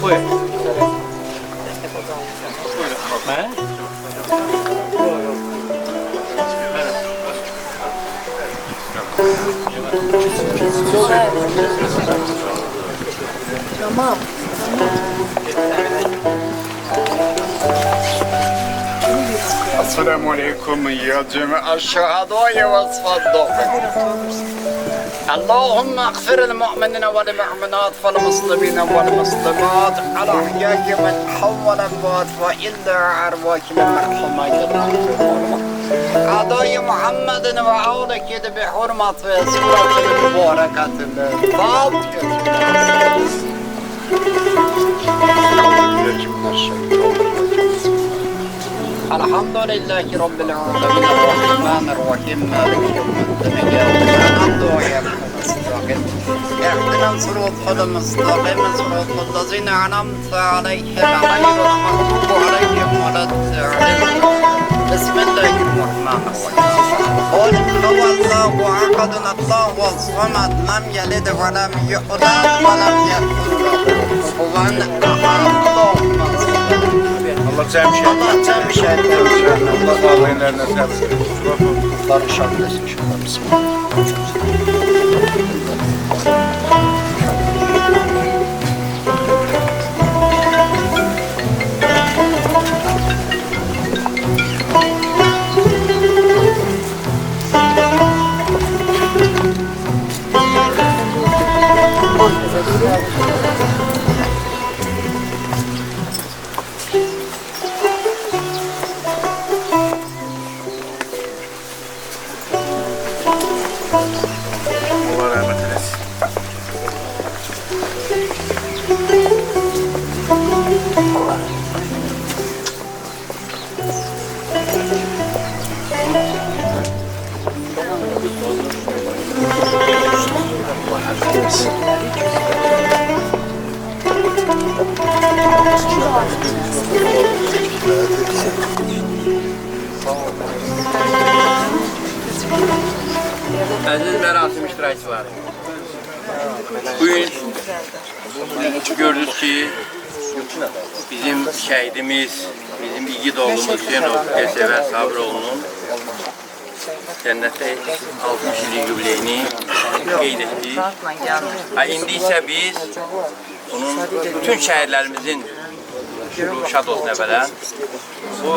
Buyur. Tamam. السلام عليكم يا جماعة الشهداء والصدق. اللهم اغفر المؤمنين والمؤمنات والمسلمين والمسلمات الأحياء من حول الموت وإلا أرواحهم المرحومين. أدعي محمد وآلك بحرمة سورة المباركة الفاتحة. الحمد لله رب العالمين الرحمن الرحيم مالك يوم الدين اهدنا الصراط المستقيم صراط الذين أنعمت عليهم غير المغضوب عليهم ولا الضالين بسم الله الرحمن الرحيم قل هو الله أحد الله الصمد لم يلد ولم يولد ولم يكن له كفوا أحد. Allah cəmşət. Allah cəmşət. Allah valideynlərinə səbr versin. Allah inşallah etsin inşallah. Bismillah. Allah rəhmət eləsin. Əziz mərasim iştirakçıları, bugün gördük ki, bizim şəhidimiz, bizim igid oğlumuz Hüseynov Elsəvər Sabiroğlu'nun cənnətdə 60 illik yubileyini qeyd etdik. İndi isə biz onun bütün şəhidlərimizin ruhu şad olsun əvvələn. Bu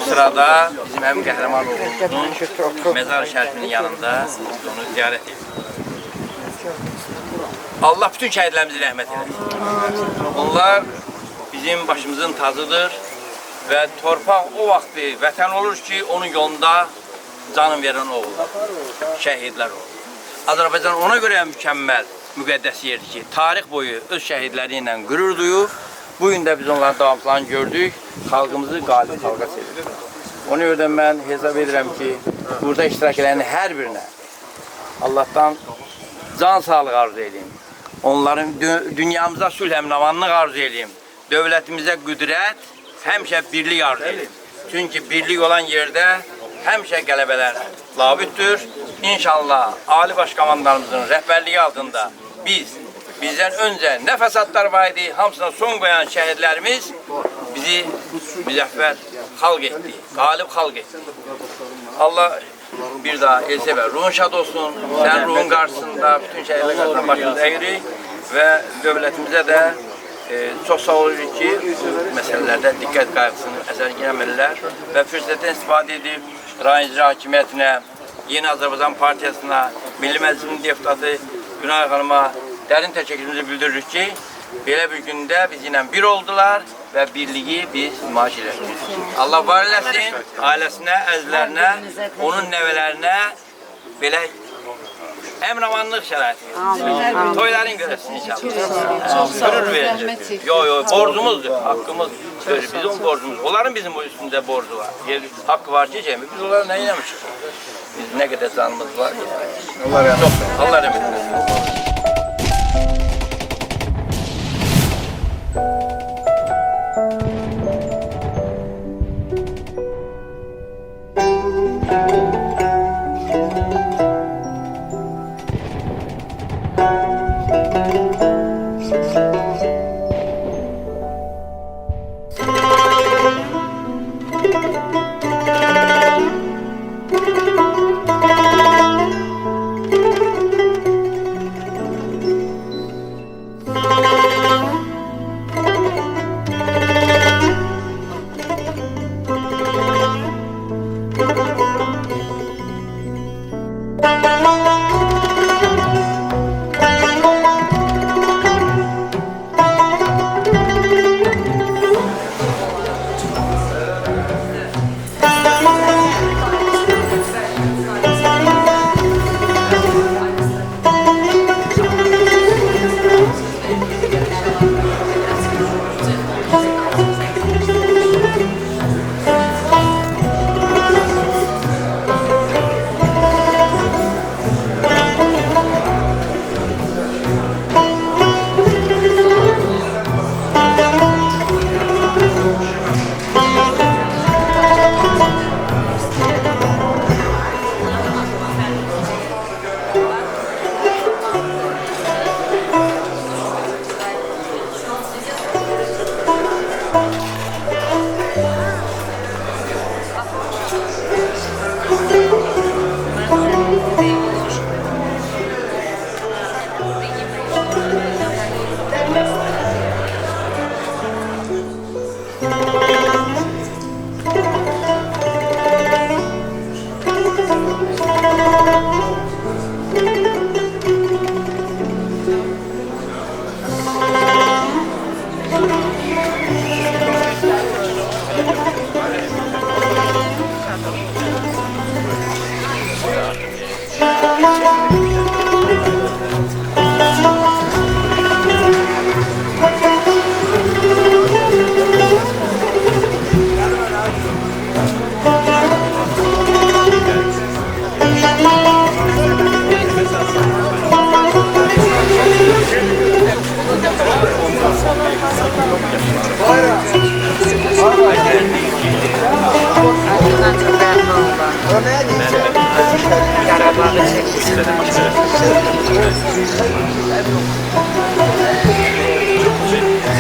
sırada bizim həmin qəhrəman oğlumuzun mezar şərifinin yanında onu ziyarət edirik. Allah bütün şəhidlərimizi rəhmət eləsin. Onlar bizim başımızın tacıdır və torpaq o vaxt vətən olur ki, onun yolunda canın verən oğullar, şəhidlər olur. Azərbaycan ona görə mükəmməl, müqəddəs yerdir ki, tarix boyu öz şəhidləri ilə qürur duyur. Bugün də biz onların davamlarını gördük, xalqımızı qalib xalqa sevirik. Ona görə də mən hesab edirəm ki, burada iştirak edən hər birinə Allah'tan can sağlığı arzu edeyim. Onların dünyamıza sülh əmnavanlıq arzu edeyim. Dövlətimizə qüdrət, həmişə birlik arzu edeyim. Çünki birlik olan yerdə həmişə qələbələr labüddür. İnşallah Ali Başkomandanımızın rəhbərliyi altında bizdən öncə nə fəsadlar var idi, hamısına son qoyan şəhidlərimiz bizi müzəffər xalq etdi, qalib xalq etdi. Allah bir daha Elsəvər ruhun şad olsun, sən ruhun qarşısında bütün şəhidlər qarşısında başımızı əyirik və dövlətimizə də çox sağ oluruq ki, bu məsələlərdə diqqət qayğısını əsərgəmirlər və fürsətdən istifadə edib rayon icra hakimiyyətinə, Yeni Azərbaycan Partiyasına, Milli Məclisin deputatı Günay xanıma dərin təşəkkürümüzü bildiririk ki, belə bir gündə biz ilə bir oldular və birliyi biz nümayiş edirik. Allah var eləsin, ailəsinə, əzizlərinə, onun nəvələrinə belə əmramanlıq şəraiti. Toyların görəsin inşallah. Qürür verici. Borcumuzdur, haqqımızdır. Bizim borcumuz. Onların bizim üstündə borcu var. Haqqı var ki, biz onlara nə eləmişik? Biz nə qədər canımız var. Allah rəhmət eləsin. Thank you.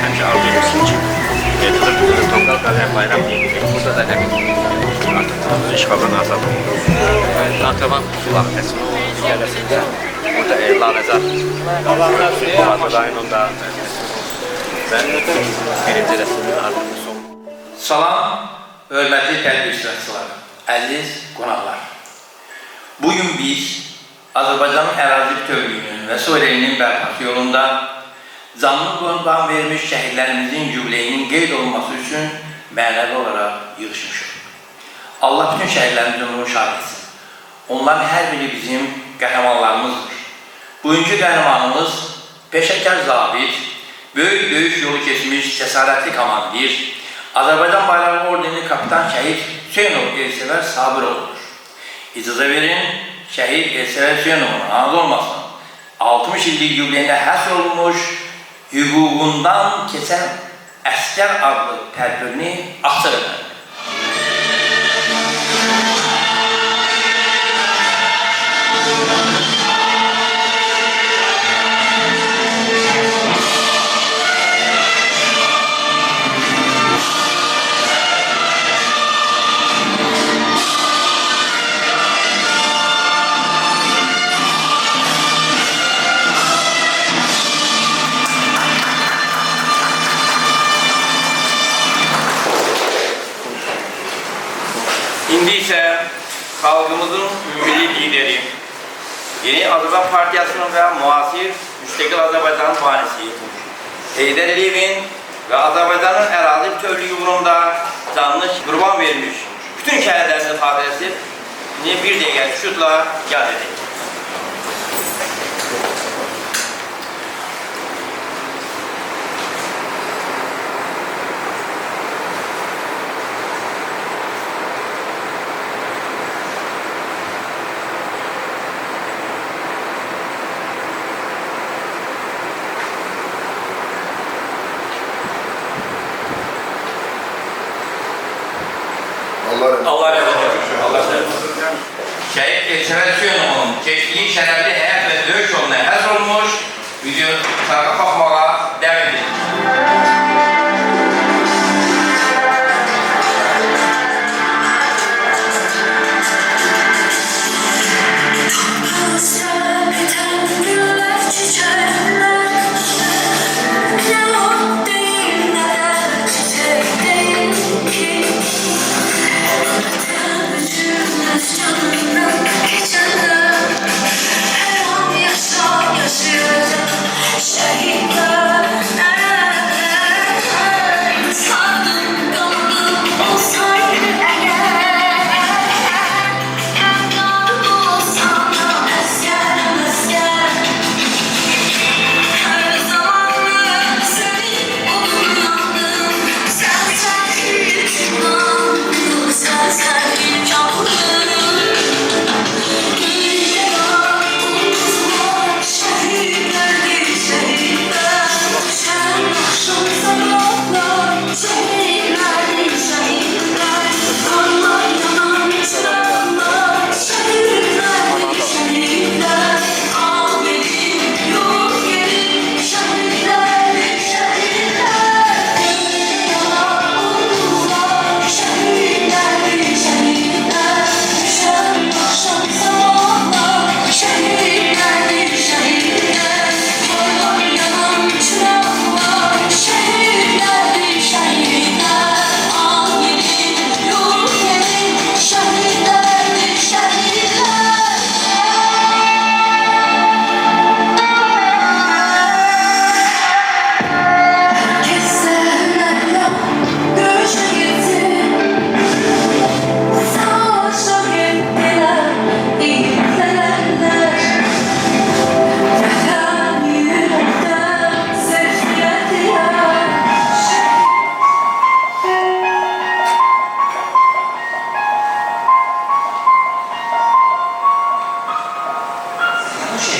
Sence alıyorsun ki getirdim Tongal Galer Bayram diye burada da ne bileyim işgalını atalım. Akraban kulak esmi gelesinde burada evlanacak. Burada aynı onda ben birinci resmini ardından son. Salam, hörmətli tədbir iştirakçıları, əziz qonaqlar. Bugün biz Azərbaycanın ərazi bütövlüyünün və Suriye'nin bərpası yolunda canlı qurban vermiş şəhidlərimizin yubileyinin qeyd olunması üçün mənəvi olaraq yığışmışıq. Allah bütün şəhidlərimizin ömrünü şad etsin. Onların hər biri bizim qəhrəmanlarımızdır. Bugünkü qəhrəmanımız peşəkar zabit, böyük döyüş yolu keçmiş cəsarətli komandir, Azərbaycan Bayrağı Ordeninin kapitan şəhid Hüseynov Elsəvər Sabiroğludur. İcazə verin, şəhid Elsəvər Hüseynov'un anad olmasın. 60 illik yubileyində həsr olunmuş, hüququndan keçən əskər adlı tədbirini açıq edin. İndi isə xalqımızın ümumi lideri, Yeni Azərbaycan Partiyasının və müasir müstəqil Azərbaycanın banisi Heydər Əliyevin və Azərbaycanın ərazi bütövlüyü uğrunda canlı qurban vermiş bütün şəhidlərini xatirəsi bir dəqiqə sükutla yad edək. Allah razı olsun. Allah razı olsun. Şəhid Elsəvər Hüseynov'un keçdiyi şərəfli həyat və döyüş yoluna həsr olmuş, video sarqa baxmağa dəvət edilir.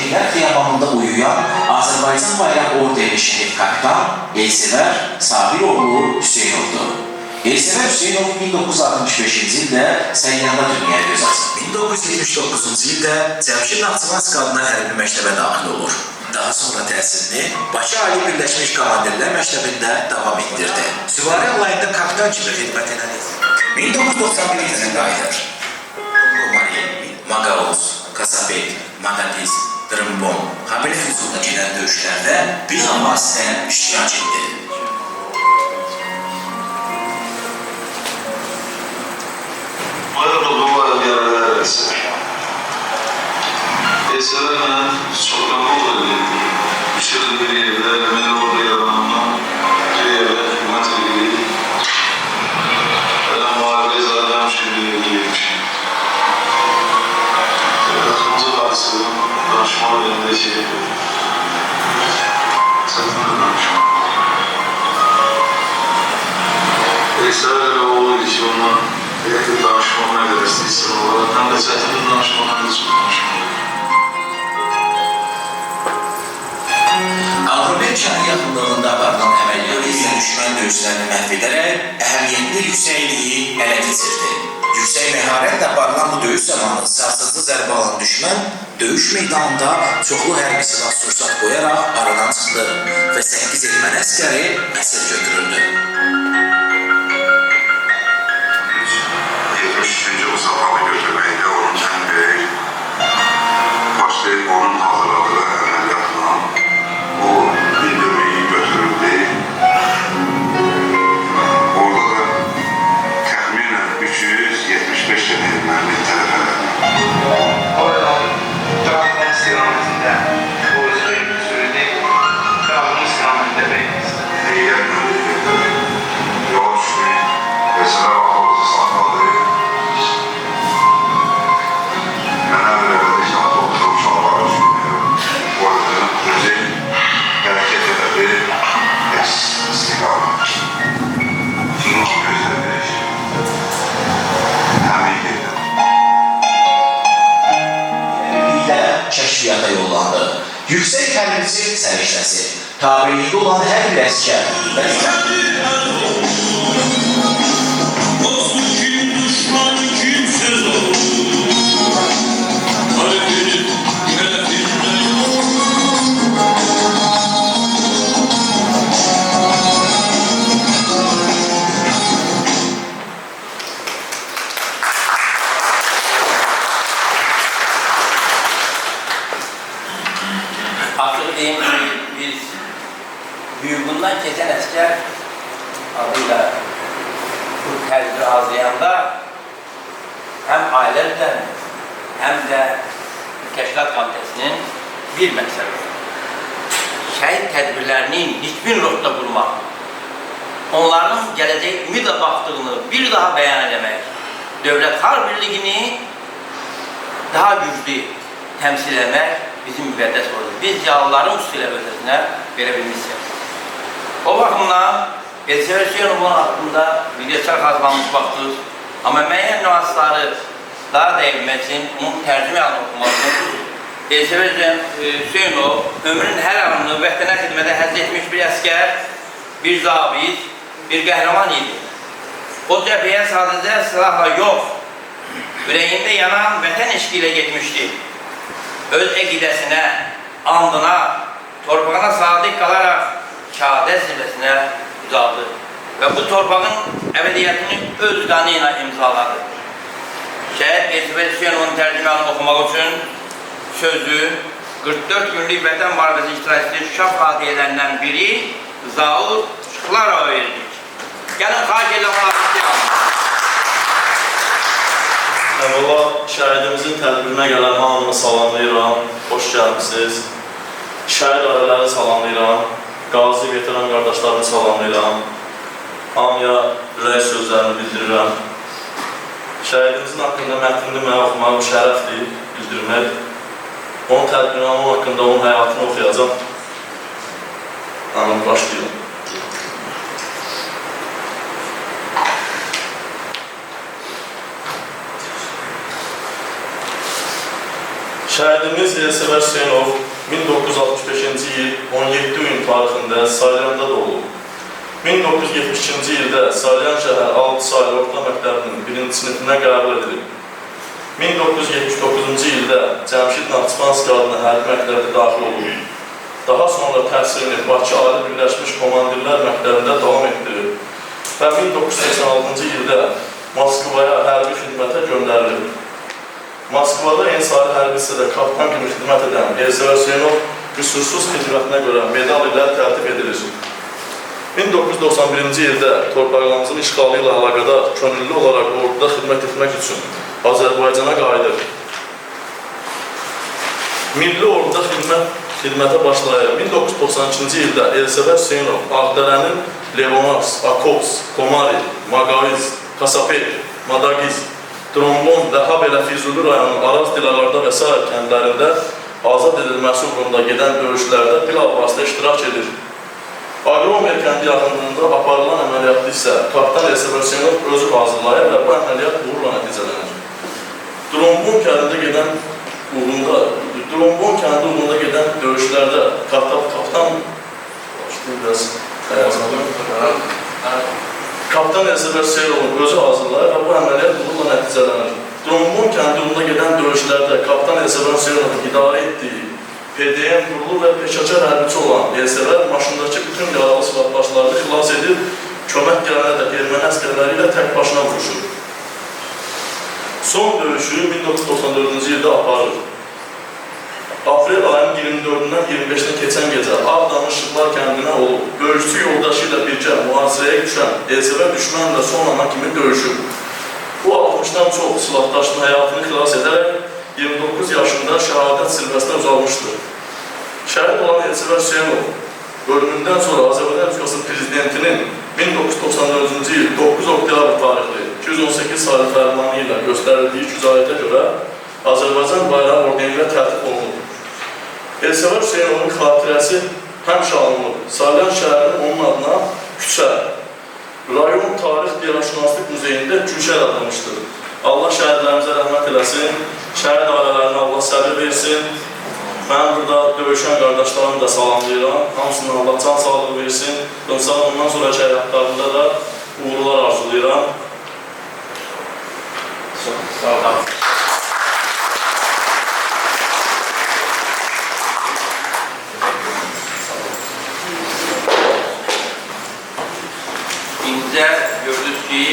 Şehidlər Xiyabanında uyuyan Azərbaycan bayraq ordeni şəhid kapitan Elsəvər Sabiroğlu Hüseynovdur. Elsəvər Hüseynov 1965-ci ildə Səyyanda dünyaya göz açır. 1979-cu ildə Cəmşid Naxçıvanski adına hərbi məktəbə daxil olur. Daha sonra təhsilini Bakı Ali Birləşmiş Komandirlər Məktəbində davam etdirdi. Süvari alayında kapitan kimi xidmət elədi. 1991 ilində qayıdır. Komari, Magauz, Kasabet, Maqadiz, Drımbom, Habeli Füzulda gedən döyüşlərdə bilavasitə iştirak etdi. Bayram olmalı yerler arası. Eserlerle çok rahat oluyor. Üçüncü bir yerde hemen orada yaranma. Bir yerde hükümet ilgili. Ben muhalefet adam şimdi ilgiliymiş. Kırmızı Vadisi'nin danışman elindeki satın danışman. Eserlerle olduğu için ondan elektrik danışmanına göre istihdam olarak hem de satın danışmanına da çok danışman. Avropa kəndi yaxınlığında aparılan əməliyyat isə düşmən döyüşlərini məhv edərək əhəmiyyətli yüksəkliyi ələ keçirdi. Yüksək məharətlə aparılan bu döyüş zamanı sarsıcı zərbə alan düşmən döyüş meydanında çoxlu hərbi silah sursat qoyaraq aradan çıxdı və 8 erməni əsgəri əsir götürüldü. 73. Mustafanı götürməkdə onun ən böyük başlayıb onun hazırladığı əməliyyatla bu bildirmeyi götürüldü. Orada da təxminən 375 erməni tələf edildi. Oradan Trabzon istiqamətində bu özünü sürdü. Trabzon istiqamətində beyiz. Heyətlə yola düşdük və sıra vaxtımızı saxladı. Mən əmr elədi ki, oturup uşaqlara düşünüyorum. Bu arada özel hərəkət elədi. İstiqamət. Şunu gözlədik. Həmin gedir. Birlikdə kəşfiyyata yollandı. Yüksək hərbiçi səriştəsi, tabeliyində olan hər bir əskər Açıq deyim ki, biz Büyüğündən keçən əskər adıyla bu tədbir hazırlayanda həm ailələrlə, həm də Kəşfiyyat Komitəsinin bir məqsədi var. Şəhid tədbirlərinin nikbin rotda qurmaq, onların gələcək ümidlə baxdığını bir daha bəyan eləmək, dövlət xalq birliyini daha güclü təmsil etmək bizim müqəddəs borcumuz. Biz yağlıların üstülə ötəsinə verə bilmişsiniz. O baxımdan Elsəvər Hüseynovun haqqında videoçar hazırlanmış vaxtdır. Amma müəyyən nüansları daha dəyinmək üçün onun tərcümə yanı okumaq üçün Elsəvər Hüseynov ömrünün hər anını vətənə xidmətə həzz etmiş bir əskər, bir zabit, bir qəhrəman idi. O cəbhəyə sadəcə silahla yox, ürəyində yanan vətən eşqi ilə getmişdi. Öz əqidəsinə, andına, torpağına sadiq qalaraq şəhadət zirvəsinə ucaldı və bu torpağın əbədiyyətini öz qanı ilə imzaladı. Şəhid Elsəvər Hüseynovun tərcümanı oxumaq üçün sözü 44 günlük vətən müharibəsi iştirakçısı Şuşa faciələrindən biri Zaur Şıxlarova verdik. Gəlin, xahiş edirəm onları istəyəm. Əvvəla, şəhidimizin tədbirinə gələn hamını salamlayıram, xoş gəlmişsiniz. Şəhid ailələri salamlayıram, qazi veteran qardaşlarımı salamlayıram. Hamıya ürək sözlərini bildirirəm. Şəhidimizin haqqında mətnini mənə oxumaq şərəfdir, bildirmək. Onun tədbirinə onun haqqında onun həyatını oxuyacaq. Başlayalım. Şəhidimiz Elsəvər Hüseynov 1965-ci il 17 iyun tarixində Salyanda doğulub. 1972-ci ildə Salyan şəhər 6 saylı orta məktəbinin 1-ci sinifinə qəbul edilib. 1979-cu ildə Cəmşid Naxçıvanski adına hərbi məktəbdə daxil olub. Daha sonra təhsilini Bakı Ali Birləşmiş Komandirlər Məktəbində davam etdirib və 1986-cı ildə Moskvaya hərbi xidmətə göndərilib. Moskvada Ensari hərbi hissədə kapitan kimi xidmət edən Elsəvər Hüseynov qüsursuz xidmətinə görə medal ilə təltif edilir. 1991-ci ildə torpaqlarımızın işğalı ilə əlaqədar könüllü olaraq orduda xidmət etmək üçün Azərbaycana qayıdır. Milli orduda xidmətə başlayır. 1992-ci ildə Elsəvər Hüseynov Ağdərənin Levonas, Akos, Komari, Maqaviz, Kasapet, Madagiz, Trombon və habelə Füzuli rayonunun Araz, Dilalarda və s. kəndlərində azad edilməsi uğrunda gedən döyüşlərdə bilavasitə iştirak edir. Aqromer kəndi yaxınlığında aparılan əməliyyatda isə kapitan Elsəvər Hüseynov özü hazırlayır və bu əməliyyat uğurla nəticələnir. Trombon kəndi uğrunda gedən döyüşlərdə Kapitan Elsəvər Hüseynovun özü hazırlayır və bu əməliyyat uğurla nəticələnir. Trombon kəndi uğrunda gedən döyüşlərdə Kapitan Elsəvər Hüseynovun idarə etdiyi PDM qurulu və peşəkar hərbiçi olan Elsəvər maşındakı bütün yaralı silahdaşlarını xilas edib, kömək gələnə də erməni əsgərləri ilə tək başına vuruşur. Son döyüşü 1994-cü ildə aparır. Aprel ayının 24-dən 25-nə keçən gecə Ağdamın Şıqlar kəndinə olub, döyüşçü yoldaşı ilə birgə mühasirəyə düşən Elsəvər düşmənlə son ana kimi döyüşür. Bu 60-dan çox silahdaşının həyatını xilas edərək 29 yaşında şəhadət zirvəsinə uzalmışdır. Şəhid olan Elsəvər Hüseynov ölümündən sonra Azərbaycan Respublikası Prezidentinin 1994-cü il 9 oktyabr tarixli 218 sayılı fərmanı ilə göstərildiyi şücaətə görə Azərbaycan bayrağı ordeni ilə təltif olunub. Elsəvər Hüseynovun xatirəsi həmişə alınıb. Salyan şəhərinin onun adına küçə, rayon tarix diyarşünaslıq muzeyində gülşə yaradılmışdır. Allah şəhidlərimizə rəhmət eləsin, şəhid ailələrinə Allah səbir versin. Mən burada döyüşən qardaşlarımı da salamlayıram. Hamısına Allah can sağlığı versin. Ondan sonra həyatlarında da uğurlar arzulayıram. Sağ olun. Gördük ki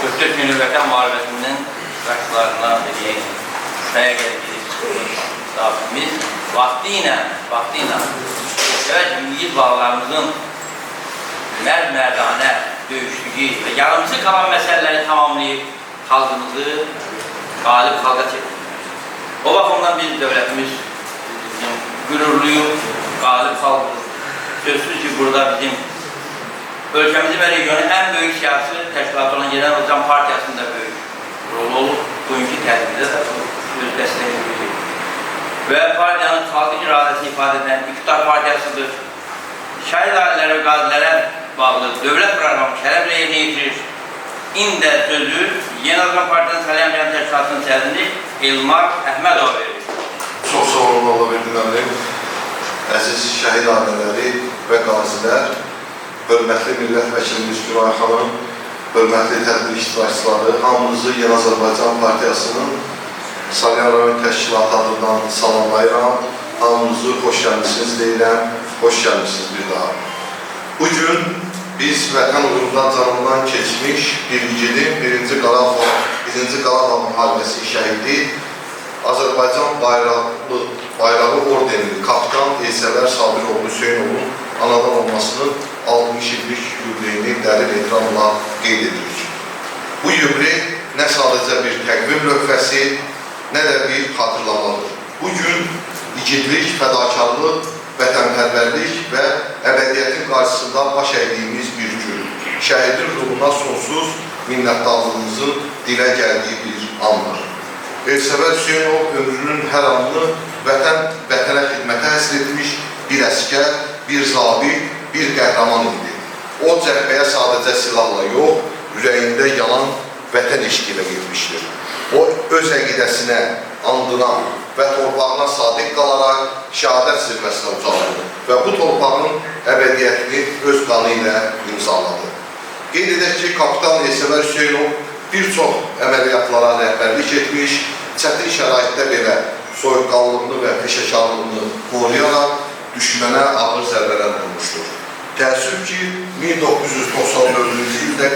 44 günlük Vətən müharibəsinin rəqslarına Şuşaya gəlib misafirimiz vaxtı ilə İngiliz bağlarımızın mərd-mərdanə döyüşdüyü və yarımçı qalan məsələləri tamamlayıb xalqımızı qalib xalqa çevirdik. O baxımdan biz dövlətimiz qürurluyum, qalib xalqımız. Sözsüz ki, burada bizim ölkəmizin və regionun ən böyük siyasi təşkilatı olan Yerel Azərbaycan Partiyasında böyük rol olub. Bugünkü tədbirdə də öz dəstəyini və partiyanın xalqın iradəsi ifadə edən İqtidar Partiyasıdır. Şəhid ailələri və qazilərə bağlı dövlət proqramı şərəflə yerinə yetirir. İndi sözü Yeni Azərbaycan Partiyasının Salyan Cəmiyyət Təşkilatının sədrini Elmar Əhmədova verir. Çox sağ olun, Allah verdilərim. Əziz şəhid ailələri və qazilər, hörmətli millət vəkilimiz Güray xanım, hörmətli tədbir iştirakçıları, hamınızı Yeni Azərbaycan Partiyasının Salyan rayon təşkilatı adından salamlayıram. Hamınızı xoş gəlmişsiniz deyirəm, xoş gəlmişsiniz bir daha. Bugün biz vətən uğrunda canından keçmiş bir igidin birinci Qarabağ müharibəsi şəhidi Azərbaycan bayrağı ordenli kapitan Elsəvər Sabiroğlu Hüseynovun anadan olmasının 60 illik yubileyini dərin ehtiramla qeyd edirik. Bu yubiley nə sadəcə bir təqvim lövhəsi, nə də bir xatırlamadır. Bugün igidlik, fədakarlıq, vətənpərvərlik və əbədiyyətin qarşısında baş əydiyimiz bir gün. Şəhidin ruhuna sonsuz minnətdarlığımızın dilə gəldiyi bir andır. Elsəvər Hüseynov ömrünün hər anını vətənə xidmətə həsr etmiş bir əskər, bir zabit, bir qəhrəman idi. O cəbhəyə sadəcə silahla yox, ürəyində yanan vətən eşqi ilə getmişdir. O öz əqidəsinə, andına və torpağına sadiq qalaraq şəhadət zirvəsinə ucaldı və bu torpağın əbədiyyətini öz qanı ilə imzaladı. Qeyd edək ki, kapitan Elsəvər Hüseynov bir çox əməliyyatlara rəhbərlik etmiş, çətin şəraitdə belə soyuqqanlılığını və peşəkarlığını qoruyaraq düşmənə ağır zərbələr vurmuşdur. Təəssüf ki, 1994-cü ildə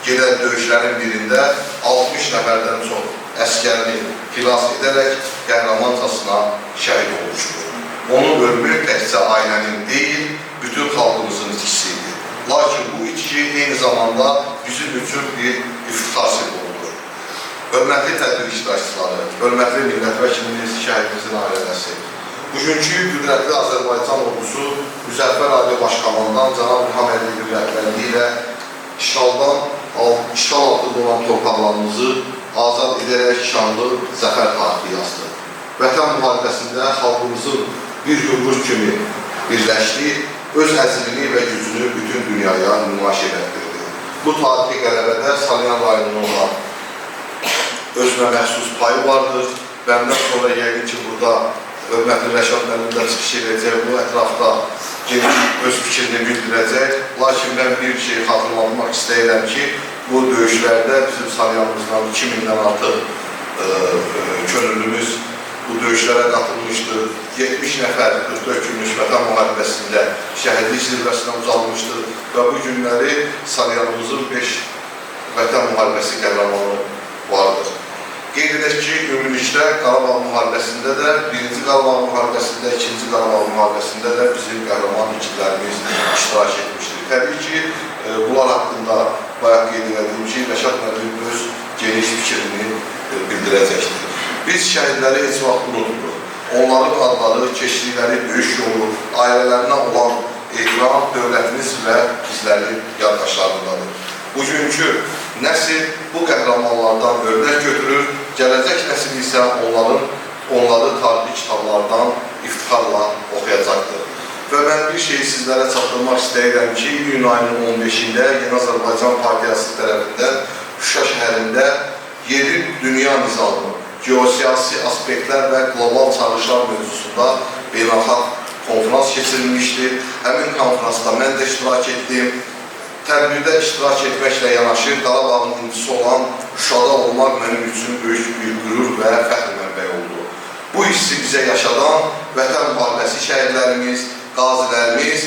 gedən döyüşlərin birində 60 nəfərdən çox əskərini xilas edərək qəhrəmancasına şəhid olmuşdur. Onun ölümü təkcə ailənin deyil, bütün xalqımızın itkisi idi. Lakin bu itki eyni zamanda bizim üçün bir iftixar simvoludur. Hörmətli tədbir iştirakçıları, hörmətli millət vəkilimiz, şəhidimizin ailəsi, bugünkü qüdrətli Azərbaycan ordusu Müzəffər Ali Başkomandan Cənab İlham Əliyevin rəhbərliyi ilə işğal altında olan torpaqlarımızı azad edərək şanlı zəfər tarihi yazdı. Vətən müharibəsində xalqımızın bir yumruq kimi birləşdi, öz əzmini və gücünü bütün dünyaya nümayiş etdirdi. Bu tarixi qələbədə Salyan rayonunun olan özünə məxsus payı vardır. Bəndən sonra yəqin ki, burada hörmətli Rəşad müəllim də çıxış edəcək, bu ətrafda geniş öz fikrini bildirəcək. Lakin mən bir şey xatırlamaq istəyirəm ki, bu döyüşlərdə bizim Salyanımızdan 2000-dən artıq könüllümüz bu döyüşlərə qatılmışdır. 70 nəfər 44 günlük vətən müharibəsində şəhidlik zirvəsinə uzanmışdır və bu günləri Salyanımızın 5 vətən müharibəsi qəhrəmanı vardır. Qeyd edək ki, ümumilikdə Qarabağ müharibəsində də, 1-ci Qarabağ müharibəsində, 2-ci Qarabağ müharibəsində də bizim qəhrəman ikidlərimiz iştirak etmişdir. Təbii ki, bunlar haqqında bayaq qeyd edildiğim ki, Rəşad müəllim öz geniş fikrini bildirəcəkdir. Biz şəhidləri heç vaxt unutmuruq. Onların adları, keçdikləri döyüş yolu, ailələrinə olan ehtiram dövlətimiz və bizlərin yaddaşlarındadır. Bugünkü nəsil bu qəhrəmanlardan örnək götürür, gələcək nəsil isə onları tarixi kitablardan iftixarla oxuyacaqdır. Və mən bir şeyi sizlərə çatdırmaq istəyirəm ki, iyun ayının 15-də Yeni Azərbaycan Partiyası tərəfindən Şuşa şəhərində yeni dünya nizamı, geosiyasi aspektlər və qlobal çağırışlar mövzusunda beynəlxalq konferans keçirilmişdir. Həmin konferansda mən də iştirak etdim. Tədbirdə iştirak etməklə yanaşı Qarabağın incisi olan Şuşada olmaq mənim üçün böyük bir qürur və fəxr mənbəyi oldu. Bu hissi bizə yaşadan vətən müharibəsi şəhidlərimiz, qazilərimiz,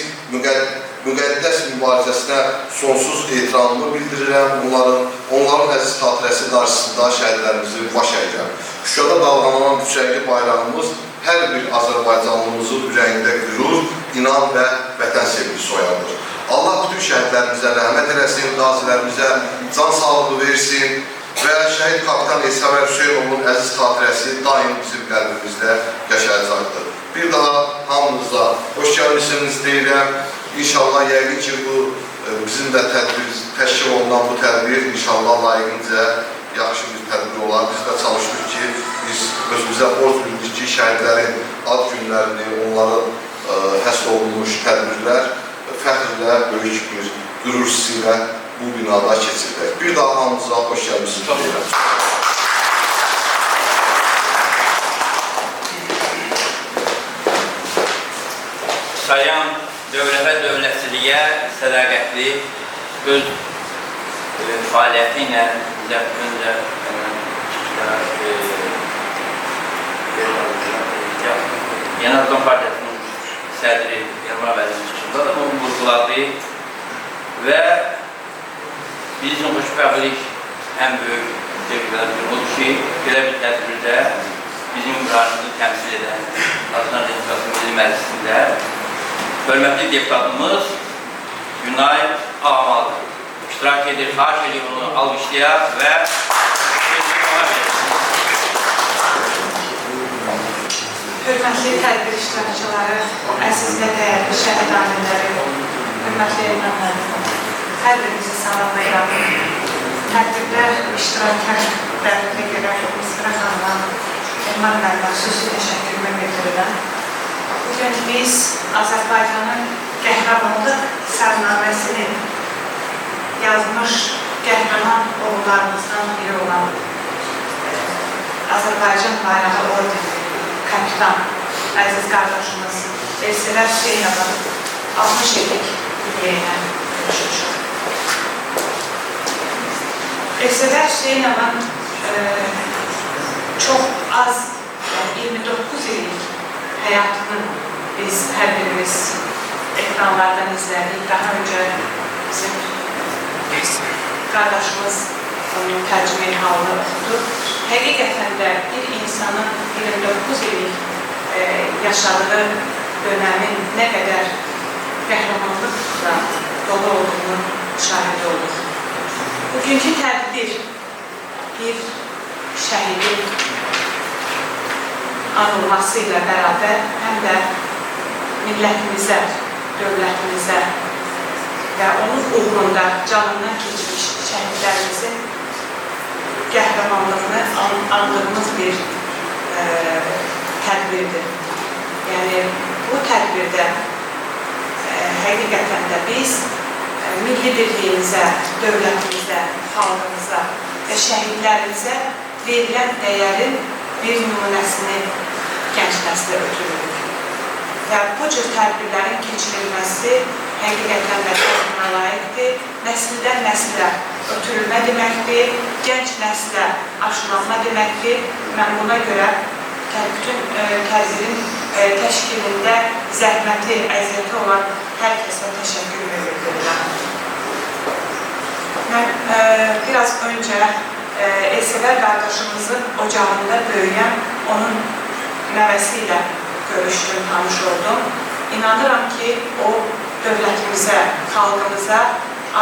müqəddəs mübarizəsinə sonsuz ehtiramımı bildirirəm. Onların əziz xatirəsi qarşısında şəhidlərimizin baş əyirəm. Şuşada dalğalanan düşərli bayrağımız hər bir Azərbaycanlımızın ürəyində qürur, inan və vətən sevgisi oyadır. Allah bütün şəhidlərimizə rəhmət eləsin, qazilərimizə can sağlığı versin və şəhid kapitan Elsəvər Hüseynovun əziz xatirəsi daim bizim qəlbimizdə yaşayacaqdır. Bir daha hamınıza hoş gəlmişsiniz deyirəm. İnşallah yəqin ki, bu bizim də təşkil olunan bu tədbir inşallah layiqincə yaxşı bir tədbir olar. Biz də çalışdıq ki, biz özümüzə borc bildik ki, şəhidlərin ad günlərini, onların həsr olunmuş tədbirlər fəxrlə, böyük bir qürur hissi ilə bu binada keçirdək. Bir daha hamınıza hoş gəlmişsiniz deyirəm. Salyan dövlətə dövlətçiliyə sədaqətli öz fəaliyyəti ilə öncə Yeni Azərbaycan Partiyasının sədri Elmar Vəlinin çıxışında da onu vurguladı və bizim xoşbəxtlik ən böyük tecrübələrimiz odur ki, belə bir tədbirdə bizim müraciətimizi təmsil edən Azərbaycan Respublikası Milli Məclisində hörmətli deputatımız Günay Ağamalı iştirak edir, xahiş edir onu alqışlayaq və Hörmətli tədbir iştirakçıları, əziz və dəyərli şəhid alimləri, hörmətli evlənləri, hər birinizi salamlayıram. Tədbirdə iştirakən dəvətə görə Misra xanıma, Elmar müəllimə xüsusi təşəkkürümü bildirirəm. Bugün biz Azərbaycanın qəhrəmanlıq sərnaməsini yazmış qəhrəman oğullarımızdan biri olan Azərbaycan bayrağı ordeni kapitan əziz qardaşımız Elsəvər Hüseynovun 60 illik yubileyinə görüşmüşük. Elsəvər Hüseynovun çox az, yəni 29 illik həyatını biz hər birimiz ekranlardan izlədik. Daha öncə bizim qardaşımız onun tərcümeyi halını oxudu. Həqiqətən də bir insanın 29 illik yaşadığı dönəmin nə qədər qəhrəmanlıqla dolu olduğunu şahid olduq. Bugünkü tədbir bir şəhidin anılması ilə bərabər həm də millətimizə, dövlətimizə və onun uğrunda canından keçmiş şəhidlərimizin qəhrəmanlığını andığımız bir tədbirdir. Yəni, bu tədbirdə həqiqətən də biz milli birliyimizə, dövlətimizə, xalqımıza və şəhidlərimizə verilən dəyərin bir nümunəsini gənc nəslə ötürürük. Və bu cür tədbirlərin keçirilməsi həqiqətən də təqdimə layiqdir, nəsildən nəsilə ötürülmə deməkdir, gənc nəslə aşılanma deməkdir. Mən buna görə bütün tədbirin təşkilində zəhməti, əziyyəti olan hər kəsə təşəkkür edirəm. Mən biraz öncə Elsəvər qardaşımızın ocağında böyüyən onun nəvəsi ilə görüşdüm, tanış oldum. İnanıram ki, o dövlətimizə, xalqımıza,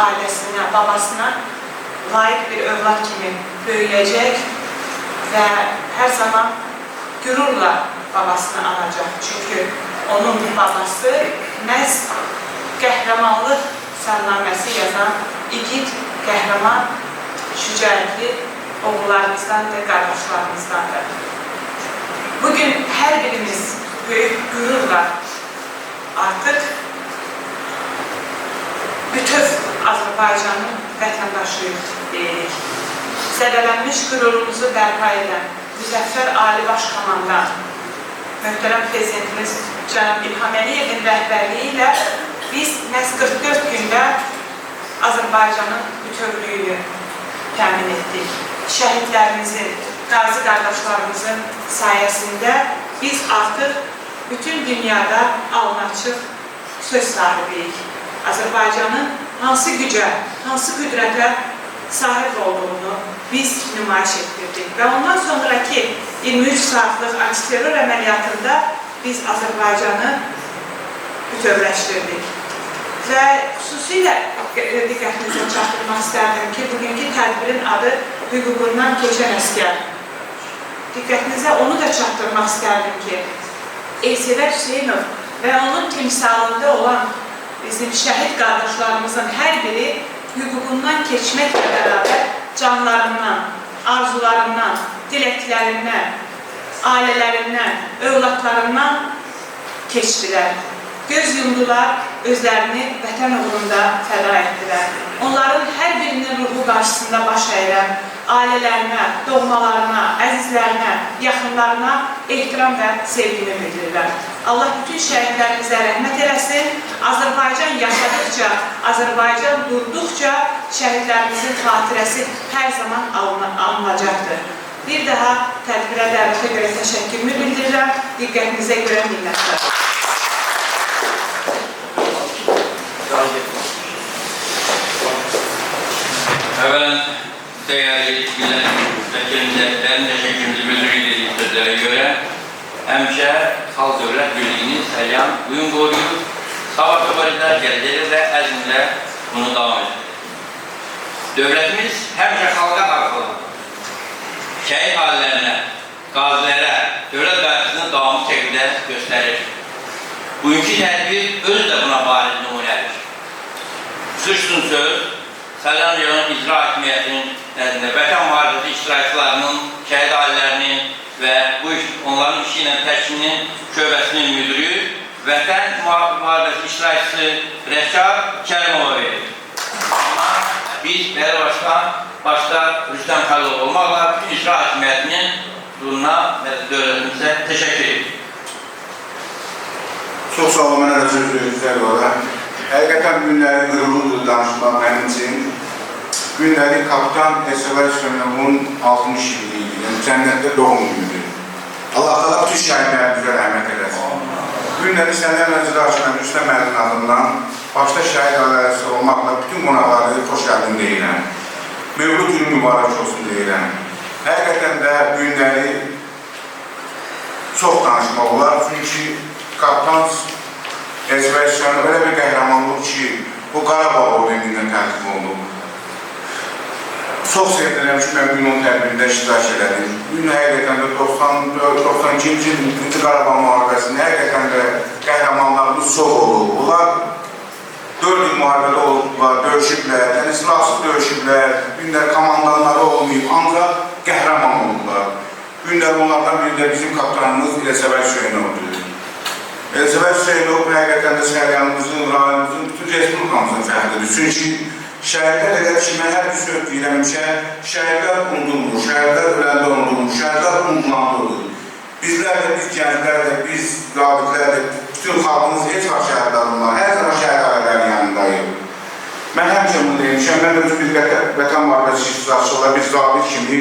ailəsinə, babasına layiq bir övlad kimi böyüyəcək və hər zaman gürurla babasını anacaq. Çünki onun babası məhz qəhrəmanlıq sərnaməsi yazan igid, qəhrəman, şücaətli oğullarımızdandır, qardaşlarımızdandır. Bugün hər birimiz böyük qürurla artıq bütöv Azərbaycanın vətəndaşıyıq deyirik. Zədələnmiş qürurumuzu bərpa edən Müzəffər Ali Baş Komandan, möhtərəm prezidentimiz Cənab İlham Əliyevin rəhbərliyi ilə biz məhz 44 gündə Azərbaycanın bütövlüyünü təmin etdik. Şəhidlərimizin, qazi qardaşlarımızın sayəsində biz artıq bütün dünyada alın-açıq söz sahibiyik. Azərbaycanın hansı gücə, hansı qüdrətə sahib olduğunu biz nümayiş etdirdik. Və ondan sonraki 23 saatlıq antiterror əməliyyatında biz Azərbaycanı bütövləşdirdik. Və xüsusilə diqqətinizə çatdırmaq istərdim ki, bugünkü tədbirin adı hüququndan keçən əskər. Diqqətinizə onu da çatdırmaq istərdim ki, Elsəvər Hüseynov və onun timsalında olan bizim şəhid qardaşlarımızın hər biri hüququndan keçməklə bərabər canlarından, arzularından, diləklərindən, ailələrindən, övladlarından keçdilər. Göz yumdular, özlərini vətən uğrunda fəda etdilər. Onların hər birinin ruhu qarşısında baş əyirəm, ailələrinə, doğmalarına, əzizlərinə, yaxınlarına ehtiram və sevgini bildirirlər. Allah bütün şəhidlərimizə rəhmət eləsin. Azərbaycan yaşadıqca, Azərbaycan durduqca şəhidlərimizin xatirəsi hər zaman alınacaqdır. Bir daha tədbirə dəvətə görə təşəkkürümü bildirirəm. Diqqətinizə görə minnətlər. Əvvələn, dəyərli millət vəkillərin təşəkkürümüzü bildiririk sözlərə görə. Həmişə xalq dövlət birliyini səlyan uyum qoruyur, sabah qabarıqlar gələcəklə və əzmlə bunu davam edir. Dövlətimiz həmişə xalqa arxalanır. Şəhid ailələrine, qazilərə, dövlət qayğısını davamlı şəkildə göstərir. Bugünkü tədbir özü də buna bariz nümunədir. Suçsun söz, Səlyan rayonun icra hakimiyyətinin nəzdində vətən müharibəsi iştirakçılarının, şəhid ailələrinin və bu onların işi ilə təşkilinin şöbəsinin müdürü vətən müharibəsi iştirakçısı Rəhşad Kərimova verir. Amma biz Bəyər Başqan, başda Rüstəm Xəlil olmaqla bütün icra hakimiyyətinin huzuruna və dövlətimizə təşəkkür edirik. Çox sağ olun, mənə də söz verdikləri olaraq. Həqiqətən günləri qürurludur danışmaq mənim üçün. Günləri kapitan Elsəvər Hüseynovun 60 illiyi, yəni cənnətdə doğum günüdür. Allah bütün şəhidlərimizə rəhmət eləsin. Günləri səndən öncə açılan Rüstəm Əlinin adından başda şəhid ailəsi olmaqla bütün qonaqları xoş gəldin deyirəm. Mövlud günü mübarək olsun deyirəm. Həqiqətən də günləri çox danışmaq olar. Çünki kapitan Elsəvər Hüseynov elə bir qəhrəmanlıq ki, bu Qarabağ ordenindən tərtib olunub. Çox sevinirəm ki, mən günün tədbirində iştirak elədim. Gün həqiqətən də 92-ci il Qarabağ müharibəsində həqiqətən də qəhrəmanlarımız çox olub. Bunlar 4 il müharibədə olublar, döyüşüblər, yəni silahsız döyüşüblər, günlər komandanları olmayıb, ancaq qəhrəman olublar. Günlər onlardan biri də bizim kapitanımız Elsəvər Hüseynovdur. Elsəvər Hüseynov həqiqətən də şəhəryanımızın, rayonumuzun, bütün respublikamızın fəxridir. Çünki şəhərlər elə ki, mən hər bir söz deyirəmişə, şəhərlər unudulmur, şəhərlər öləndə unudulmur, şəhərlər unutulandır. Bizlər də, biz gənclər də, biz qabitlər də, bütün xalqımız heç vaxt şəhərlər olmalı, hər zaman şəhər ailələrinin yanındayım. Mən həmişə bunu demişəm, mən özüm bir vətən müharibəsi iştirakçısı olaraq, bir zabit kimi,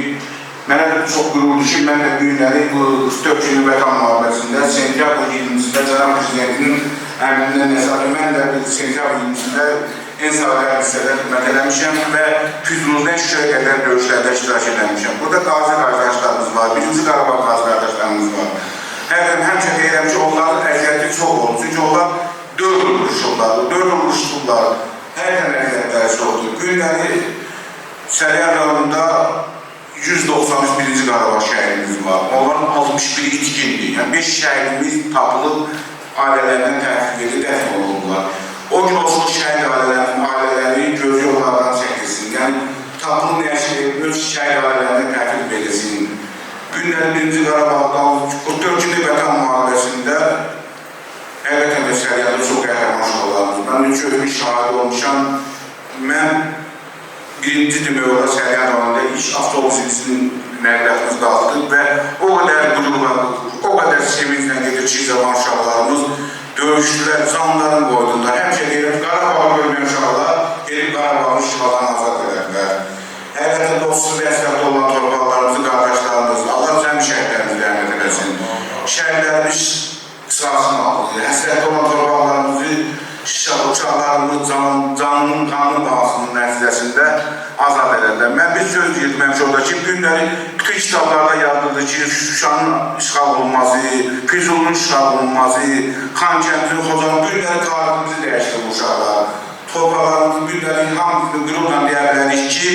mənə də çox qürurdur ki, mən də günləri bu 44 günlük vətən müharibəsində sentyabr 20-sində Cənab Prezidentinin əmrindən nəzarət, mən də sentyabr 20-sində Ensarlar hissədə xidmət eləmişəm və Füzuluzdan Şuşaya qədər döyüşlərdə iştirak eləmişəm. Burada qazi qardaşlarımız var, 1-ci Qarabağ qazi qardaşlarımız var. Həmişə deyirəm ki, onların əziyyəti çox olur. Çünki onlar 4 il vuruşurlar, 4 il vuruşurlar. Həqiqətən əziyyətləri çoxdur. Günləri Səriyar rayonunda 193-1-ci Qarabağ şəhidimiz var. Onların 61-i itkindir. Yəni 5 şəhidimiz tapılıb ailələrindən təhvil edib dəfn olunurlar. O gün olsun şəhid ailələri göz yollardan çəkilsin. Yəni tapılın nəşr öz şəhid ailələrini təhvil edilsin. Günləri 1-ci Qarabağdan 44 günlük vətən müharibəsində həqiqətən də Səriyarda çox qəhrəman şəhidlərimiz. Mən üç özümün şahidi olmuşam. Mən birinci demək olar Səriyar rayonunda ilk avtobus ilçinin nəqliyyatımız qalxdıq və o qədər qürurla, o qədər sevinclə gedir ki, cavan uşaqlarımız döyüşdülər, canlarını qoydular. Həmişə deyirəm, Qarabağı görməyən uşaqlar gelib Qarabağın işğaldan azad edərlər. Həqiqətən dostsuz əsrafda olan torpaqlarımızı, qardaşlarımız, Allah cəmi şəhidlərimizi rəhmət eləsin. Şəhidlərimiz qisasını alır. Həsrətdə olan torpaqlarımızı, uşaqlarımız canının, qanının bağısının nəticəsində azad edərlər. Mən bir söz deyirdim həmişə orada ki, günləri bütün kitablarda yazılır ki, Şuşanın işğal olunması, Füzulun işğal olunması, Xankəndin, Xocalın günləri tariximizi dəyişdir bu uşaqlar. Torpaqlarımızın günləri hamısını qürurla deyə bilərik ki,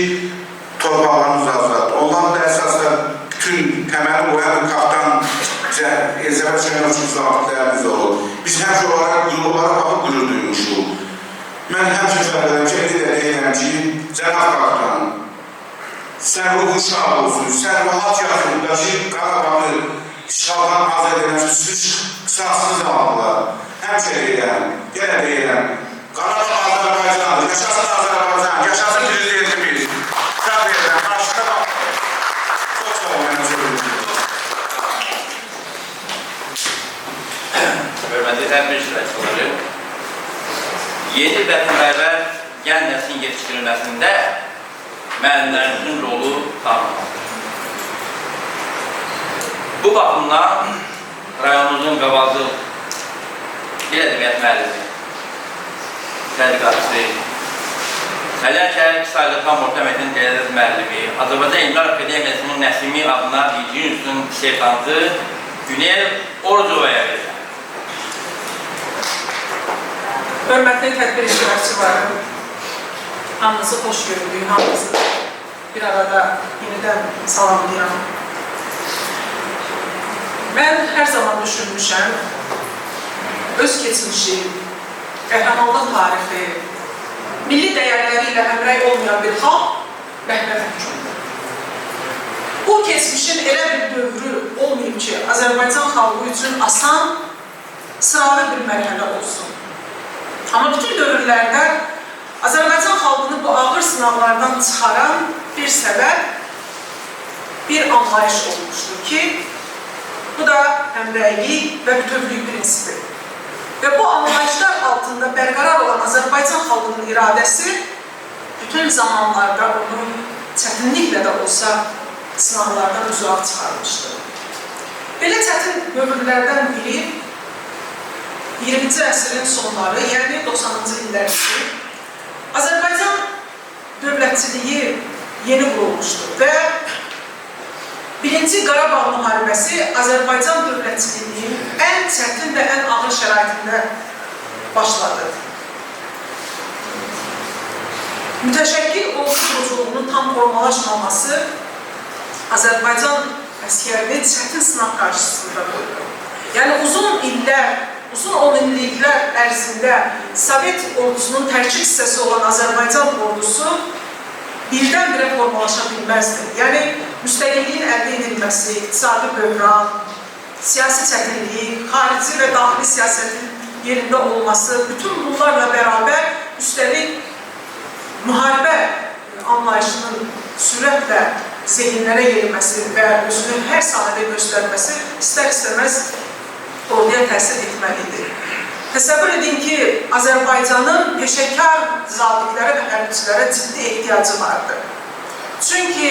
torpaqlarımız azad. Onların da əsasda bütün təməli qoyan kapitan Elsəvər Hüseynov üçün zabitlərimiz olur. Biz həmişə olaraq qürurlara baxıb qürur duymuşuq. Mən həmişə fərqləyəm ki, indi də deyirəm ki, Cənab Kapitan, sən ruhun şah olsun, sən rahat yaşında ki, Qarabağı işğaldan azad edəmişsiniz, qısasınız alırlar. Həmişə deyirəm, yenə deyirəm, Qarabağ Azərbaycandır, yaşasın Azərbaycan, yaşasın prezidentimiz. Sağ verirəm, qarşına baxın. Çox sağ olun, mənə söyləyim. Hörmətli tədbir iştirakçıları, yeni vətənpərvər gəncə nəslin yetişdirilməsində müəllimlərimizin rolu tanınmalıdır. Bu baxımdan rayonumuzun qabaqcıl dil ədəbiyyat müəllimi, tədqiqatçısı, Səlyan şəhər İqtisadiyyatdan Orta Məktəbin Dəyərli müəllimi, Azərbaycan İlmlər Akademiyasının Nəsimi adına bilgi üstün sertantı Günel Orucovaya verir. Hörmətli tədbir iştirakçıları, hamınızı xoş gördük, hamınızı bir arada yenidən salamlayıram. Mən hər zaman düşünmüşəm, öz keçmişi, qəhrəmanlıq tarixi, milli dəyərləri ilə həmrəy olmayan bir xalq rəhbər məhkumdur. Bu keçmişin elə bir dövrü olmayıb ki, Azərbaycan xalqı üçün asan, sıralı bir mərhələ olsun. Amma bütün dövrlərdə Azərbaycan xalqını bu ağır sınavlardan çıxaran bir səbəb, o da bir anlayış olmuşdur ki, bu da həmrəylik və bütövlük prinsipi. Və bu anlayışlar altında bərqərar olan Azərbaycan xalqının iradəsi bütün zamanlarda onu çətinliklə də olsa sınaqlardan uzaq çıxarmışdır. Belə çətin dövrlərdən biri 20-ci əsrin sonları, yəni 90-cı illərdir. Azərbaycan dövlətçiliyi yeni qurulmuşdur və Birinci Qarabağ müharibəsi Azərbaycan dövlətçiliyinin ən çətin və ən ağır şəraitində başladı. Mütəşəkkil ordu quruculuğunun tam formalaşmaması Azərbaycan əskərini çətin sınaq qarşısında qoydu. Yəni uzun illər, uzun 10 illiklər ərzində Sovet ordusunun tərkib hissəsi olan Azərbaycan ordusu birdən-birə formalaşa bilməzdi. Yəni, müstəqilliyin əldə edilməsi, iqtisadi böhran, siyasi çətinlik, xarici və daxili siyasətin yerində olması, bütün bunlarla bərabər üstəlik müharibə anlayışının sürətlə zehinlərə yerilməsi və özünü hər sahədə göstərməsi istər-istəməz orduya təsir etməlidir. Təsəvvür edin ki, Azərbaycanın peşəkar zabitlərə və hərbçilərə ciddi ehtiyacı vardı. Çünki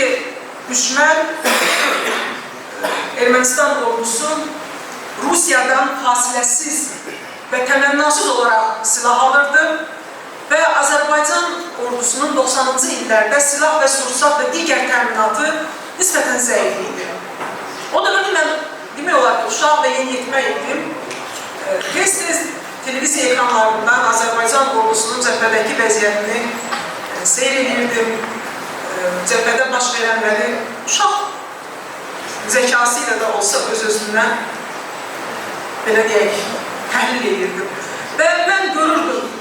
düşmən Ermənistan ordusu Rusiyadan fasiləsiz və təmənnasız olaraq silah alırdı və Azərbaycan ordusunun 90-cı illərdə silah və sursat və digər təminatı nisbətən zəif idi. O dövrdə mən demək olar ki, uşaq və yeniyetmə idim. Tez-tez televiziya ekranlarından Azərbaycan ordusunun cəbhədəki vəziyyətini seyr edirdim. Cəbhədə baş verənləri uşaq zəkası ilə də olsa öz-özündən belə deyək, təhlil edirdim. Və mən görürdüm,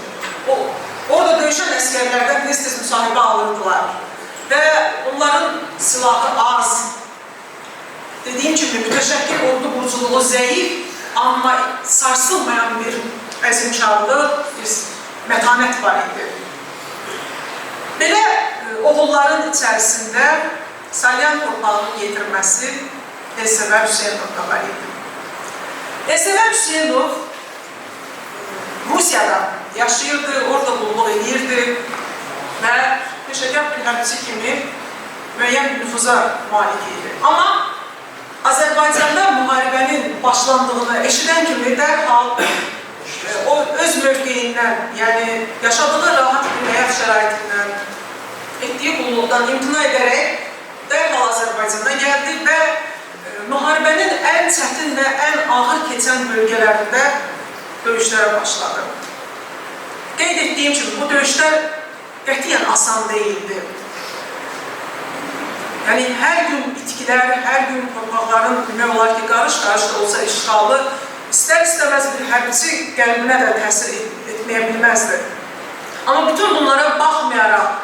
orada döyüşən əskərlərdən tez-tez müsahibə alırdılar və onların silahı az. Dediyim kimi, mütəşəkkil ordu quruculuğu zəif, amma sarsılmayan bir əzimkarlıq, bir mətanət var idi. Belə oğulların içərisində Salyan torpağının yetirməsi Elsəvər Hüseynovda var idi. Elsəvər Hüseynov Rusiyada yaşayırdı, orada qulluq edirdi və peşəkar bir hərbçi kimi müəyyən bir nüfuza malik idi. Amma Azərbaycanda müharibənin başlandığını eşidən kimi dərhal o öz mövqeyindən, yəni yaşadığı rahat bir həyat şəraitindən, etdiyi qulluqdan imtina edərək dərhal Azərbaycana gəldi və müharibənin ən çətin və ən ağır keçən bölgələrində döyüşlərə başladı. Qeyd etdiyim kimi, bu döyüşlər qətiyyən asan deyildi. Yəni, hər gün itkilər, hər gün torpaqların demək olar ki, qarış-qarış da olsa işğalı istər-istəməz bir hərbçi qəlbinə də təsir etməyə bilməzdi. Amma bütün bunlara baxmayaraq,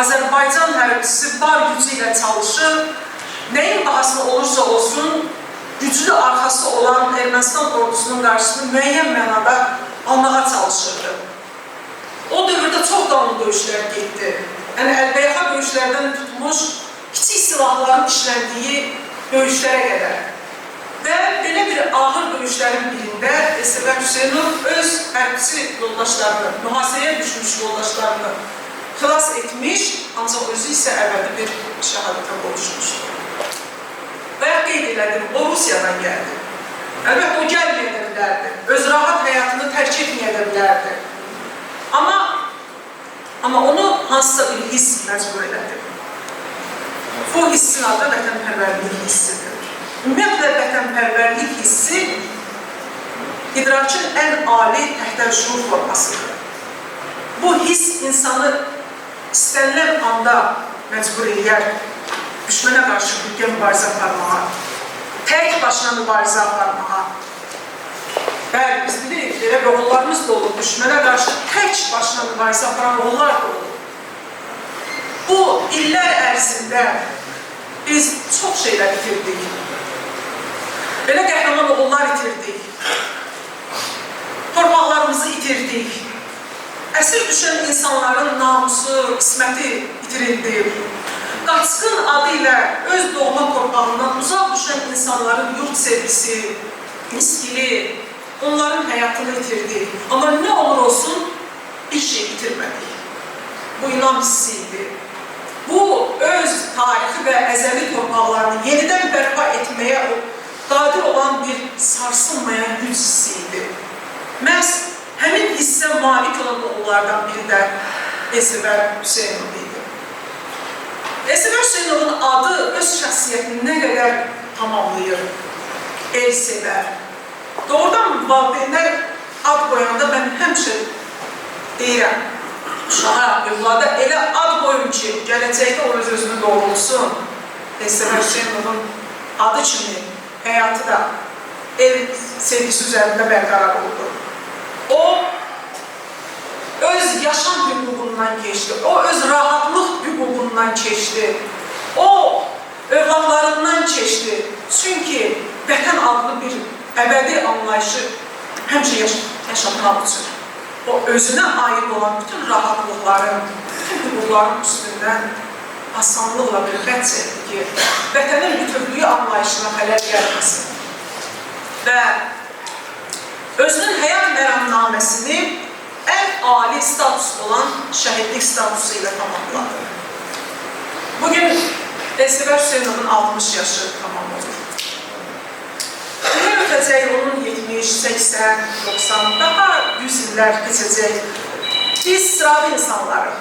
Azərbaycan hərbçisi var gücü ilə çalışır, nəyin bahasına olursa olsun, güclü arxası olan Ermənistan ordusunun qarşısını müəyyən mənada almağa çalışırdı. O dövrdə çox qanun döyüşlər getdi. Yəni, əlbəyaxa döyüşlərdən tutmuş, kiçik silahların işləndiyi döyüşlərə qədər. Və belə bir ağır döyüşlərin birində Elsəvər Hüseynov öz hərbçi yoldaşlarını, mühasirəyə düşmüş yoldaşlarını xilas etmiş, ancaq özü isə əvvəldə bir şəhadətə qovuşmuşdur. Və qeyd elədim, o Rusiyadan gəldi. Əlbəttə, o gəlməyə də bilərdi, öz rahat həyatını tərk etməyə də bilərdi. Amma onu hansısa bir hiss məcbur elədi. Bu hissin adı vətənpərvərlik hissidir. Ümumiyyətlə, vətənpərvərlik hissi idrakın ən ali təhtər-şuur formasıdır. Bu hiss insanı istənilən anda məcbur edir düşmənə qarşı birgə mübarizə aparmağa, tək başına mübarizə aparmağa. Bəli, biz bilirik, belə oğullarımız da olur, düşmənə qarşı tək başına mübarizə aparan oğullar da olur. Bu illər ərzində biz çox şeylər itirdik. Belə qəhrəman oğullar itirdik. Torpaqlarımızı itirdik. Əsir düşən insanların namusu, qisməti itirildi. Qaçqın adı ilə öz doğma doğma torpağından uzaq düşən insanların yurt sevgisi, miskili, onların həyatını itirdi. Amma nə olur olsun, bir şey itirmədik. Bu inam hissiydi. Bu öz tarixi və əzəli torpaqlarını yenidən bərpa etməyə qadir olan bir sarsılmayan güc hissiydi. Məhz həmin hissə malik olan oğullardan biri də Elsəvər Hüseynov idi. Elsəvər Hüseynovun adı öz şəxsiyyətini nə qədər tamamlayır? Elsəvər. Doğrudan valideynlər ad qoyanda mən həmişə deyirəm, uşağa, övlada elə ad qoyun ki, gələcəkdə o öz-özünü doğrulsun. Elsəvər Hüseynovun adı kimi həyatı da el sevgisi üzərində bərqərar oldu. O, öz yaşam hüququndan keçdi, o öz rahatlıq hüququndan keçdi, o övladlarından keçdi. Çünki vətən adlı bir əbədi anlayışı həmişə yaşatmaq üçün. O özünə aid olan bütün rahatlıqların, bütün hüquqların üstündən asanlıqla bir xət çəkdi ki, vətənin bütövlüyü anlayışına xələl gəlməsin. Və özünün həyat məramnaməsini ən ali status olan şəhidlik statusu ilə tamamladı. Bugün Elsəvər Hüseynovun 60 yaşı tamam olur. Bunlar ötəcək onun 70, 80, 90, daha 100 illər keçəcək. Biz sıravi insanlarıq,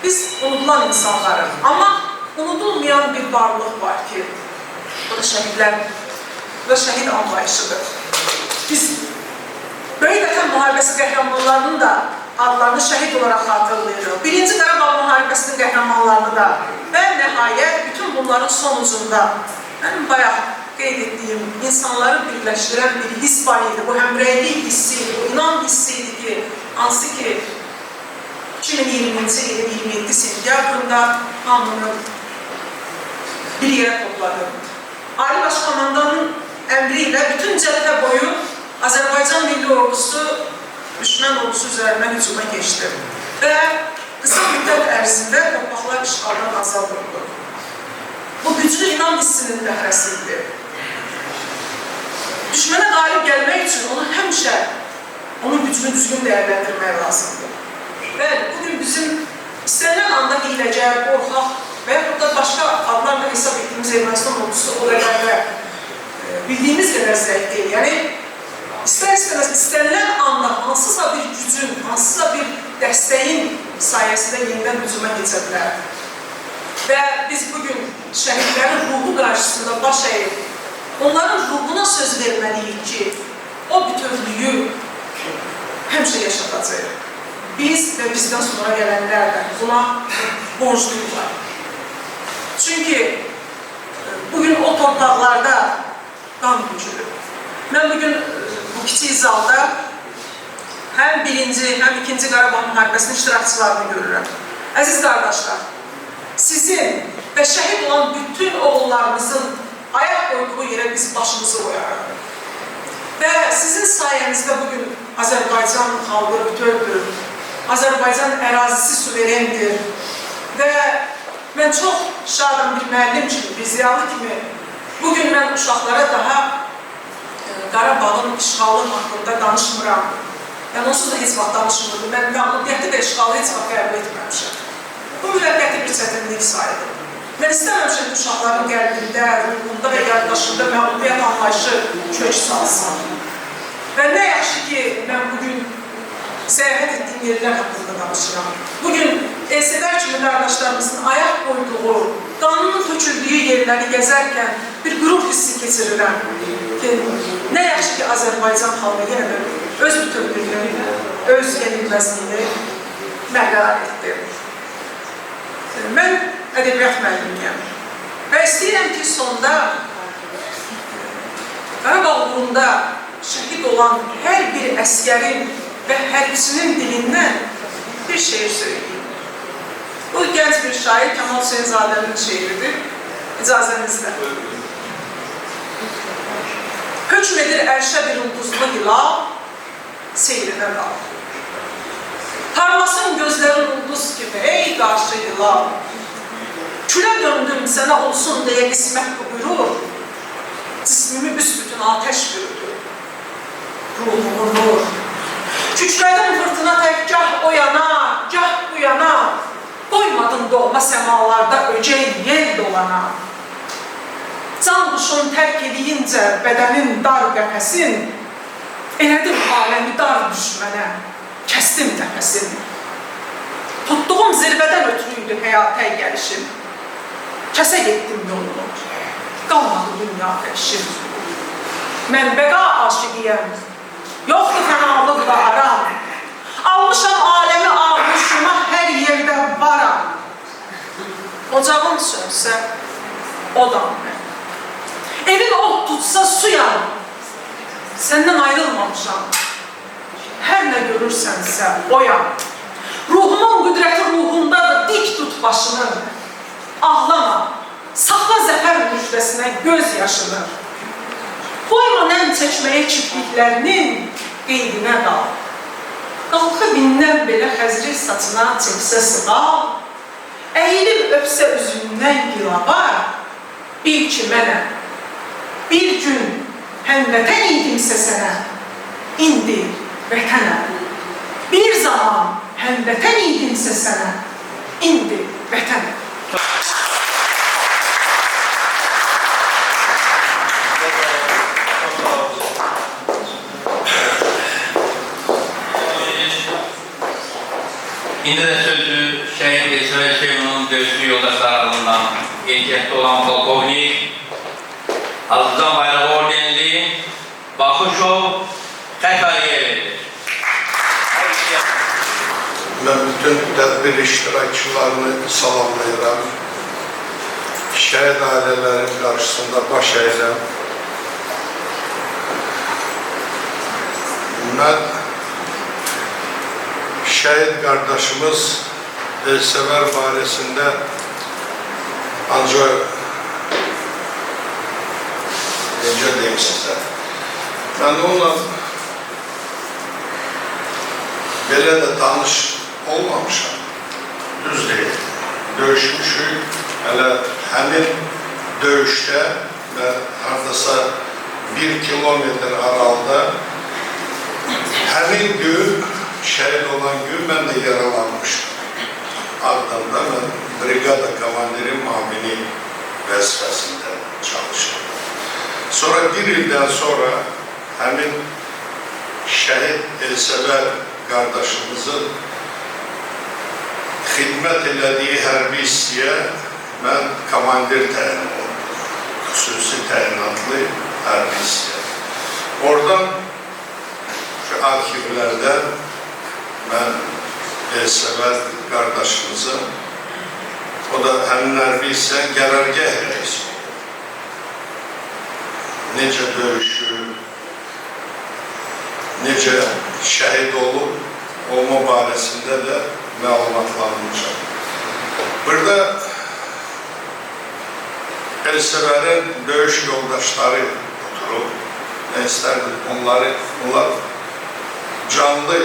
biz unutulan insanlarıq. Amma unutulmayan bir varlıq var ki, o da şəhidlərdir, o da şəhid anlayışıdır. Biz Böyük Vətən Müharibəsi qəhrəmanlarının da adlarını şəhid olaraq xatırlayırıq. Birinci Qarabağ Müharibəsinin qəhrəmanlarını da və nəhayət bütün bunların sonucunda mənim bayaq qeyd etdiyim insanları birləşdirən bir hiss var idi. Bu həmrəylik hissiydi, bu inan hissiydi ki, hansı ki 2020-ci ilin 27 sentyabrında hamını bir yerə topladı. Ali Başkomandanın əmri ilə bütün cəbhə boyu Azərbaycan Milli Ordusu düşmən ordusu üzərindən hücuma keçdi və qısa müddət ərzində torpaqlar işğaldan azad oldu. Bu güclü inan hissinin bəhrəsiydi. Düşmənə qalib gəlmək üçün onu həmişə, onun gücünü düzgün dəyərləndirmək lazımdır. Və bugün bizim istənilən anda hiləcər, qorxaq və yaxud da başqa adlarla hesab etdiyimiz Ermənistan ordusu o qədərlə bildiyimiz qədər zəif deyil. Yəni, İstər-istəməz istənilən anda hansısa bir gücün, hansısa bir dəstəyin sayəsində yenidən hücuma keçə bilər. Və biz bugün şəhidlərin ruhu qarşısında baş əyib, onların ruhuna söz verməliyik ki, o bütövlüyü həmişə yaşatacaq. Biz və bizdən sonra gələnlər də buna borcluydular. Çünki bugün o torpaqlarda qan gücüdür. Mən bugün bu kiçik zalda həm birinci, həm ikinci Qarabağ Müharibəsinin iştirakçılarını görürəm. Əziz qardaşlar, sizin və şəhid olan bütün oğullarınızın ayaq qoyduğu yerə biz başımızı qoyarıq. Və sizin sayənizdə bugün Azərbaycan xalqı bütövdür, Azərbaycan ərazisi suverendir və mən çox şadam bir müəllim kimi, bir ziyalı kimi bugün mən uşaqlara daha Qarabağın işğalı haqqında danışmıram. Yəni, onsuz da heç vaxt danışmırdım. Mən məlumiyyəti və işğalı heç vaxt qəbul etməmişəm. Bu müvəqqəti bir çətinlik sayılır. Mən istəməmişəm ki, uşaqların qəlbində, ruhunda və yaddaşında məlumiyyət anlayışı kök salsın. Və nə yaxşı ki, mən bugün səyahət etdiyim yerlər haqqında danışıram. Bugün Elsəvər kimi qardaşlarımızın ayaq qoyduğu, qanunun töküldüyü yerləri gəzərkən bir qürur hissi keçirirəm. Nə yaxşı ki, Azərbaycan xalqı yenə də öz bütövlüyünü, öz yenilməzliyini bərqərar etdi. Mən ədəbiyyat müəllimiyəm və istəyirəm ki, sonda Qarabağ uğrunda şəhid olan hər bir əskərin və hərbçinin dilindən bir şeir söyləyeyim. Bu gənc bir şair Kəmal Hüseynzadənin şeiridir. İcazənizlə. Hökm edir ərşə bir ulduzlu hilal, seyrinə qal. Parlasın gözlərin ulduz kimi, ey qarşı hilal. Külə döndüm sənə olsun deyə qismət buyurur. Cismimi büsbütün ateş bürüdü. Ruhumu nur. Küçlədim fırtına tək gah o yana, gah bu yana. Qoymadın doğma səmalarda öcək yel dolana. Can quşun tərk ediyincə bədənin dar qəfəsin, elədim aləmi dar düşmənə, kəsdim nəfəsin. Tutduğum zirvədən ötürüydü həyata gəlişim. Kəsə getdim yolunu, qalmadı dünyada işim. Mən bəqa aşiqiyəm, yoxdur fənalıq və aram. Almışam aləmi ağuşuma, hər yerdə varam. Ocağım sönsə, odam mən. Evin ot tutsa suyam, səndən ayrılmamışam. Hər nə görürsənsə oyam. Ruhumun qüdrəti ruhundadır, dik tut başını. Ağlama, saxla zəfər müjdəsinə göz yaşını. Qoyma nəm çəkməyə kirpiklərinin qeydinə qal. Qalxı bindən belə xəzri saçına çəksə sığal, əyilib öpsə üzündən gilava, bil ki mənəm. Bir gün həmvətən idimsə sənə, indi vətənəm. Bir zaman həmvətən idimsə sənə, indi vətənəm. İndi də sözü şəhid Elsəvər Hüseyinovun döyüşlü yoldaşlarından ehtiyatda olan polkovnik Azərbaycan Bayrağı ordenli Baxışov Xətariyə verilir. Mən bütün tədbir iştirakçılarını salamlayıram. Şəhid ailələrin qarşısında baş əyirəm. Mən şəhid qardaşımız Elsəvər barəsində ancaq necə deyim sizə, mən onunla belə də tanış olmamışam. Düz deyil. Döyüşmüşük, hələ həmin döyüşdə və haradasa 1 kilometr aralıda həmin gün, şəhid olan gün mən də yaralanmışdım. Ağdamda mən brigada komandiri mamini vəzifəsində çalışdım. Sonra bir ildən sonra həmin şəhid Elsəvər qardaşımızın xidmət elədiyi hərbi hissəyə mən komandir təyin oldum. Xüsusi təyinatlı hərbi hissəyə. Oradan şu arxivlərdən mən Elsəvər qardaşımızın, o da həmin hərbi hissənin qərargah rəisi. Necə döyüşü, necə şəhid olub, olma barəsində də məlumatlanmışam. Burada Elsəvərin döyüş yoldaşları oturub, nə istərdik onlar canlı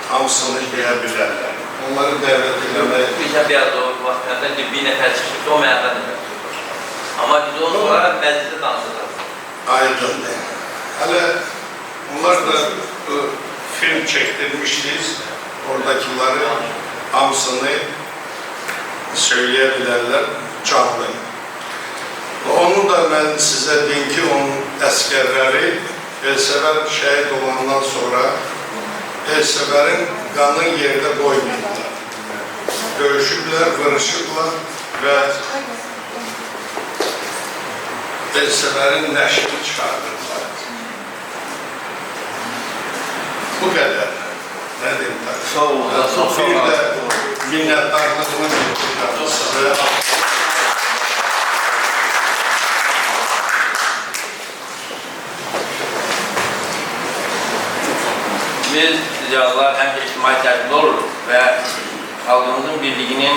hamısını deyə bilərlər. Onları dəvət eləmək... Bizə biraz o vaxtlarda bir nəfər çıxıb, o mənədə nəfər çıxıb. Amma biz onu sonra məclisdə danışacaq. Aydındır. Hələ onlar da film çəkdirmişdik, oradakileri hamısını söyləyə bilərlər canlı. Onu da mən sizə deyim ki, onun əskərləri Elsəvər şəhid olandan sonra Elsəvərin qanın yerdə qoymayırlar. Döyüşüblər, vırışıblar və Elsəvərin nəşrini çıxardırlar. Bu qədər. Nə deyim tabii. Sağ olun. Bir də minnətdarlığımı bildirirəm sizə. Biz icazlar həm ictimai tərtibdə oluruq və xalqımızın birliyinin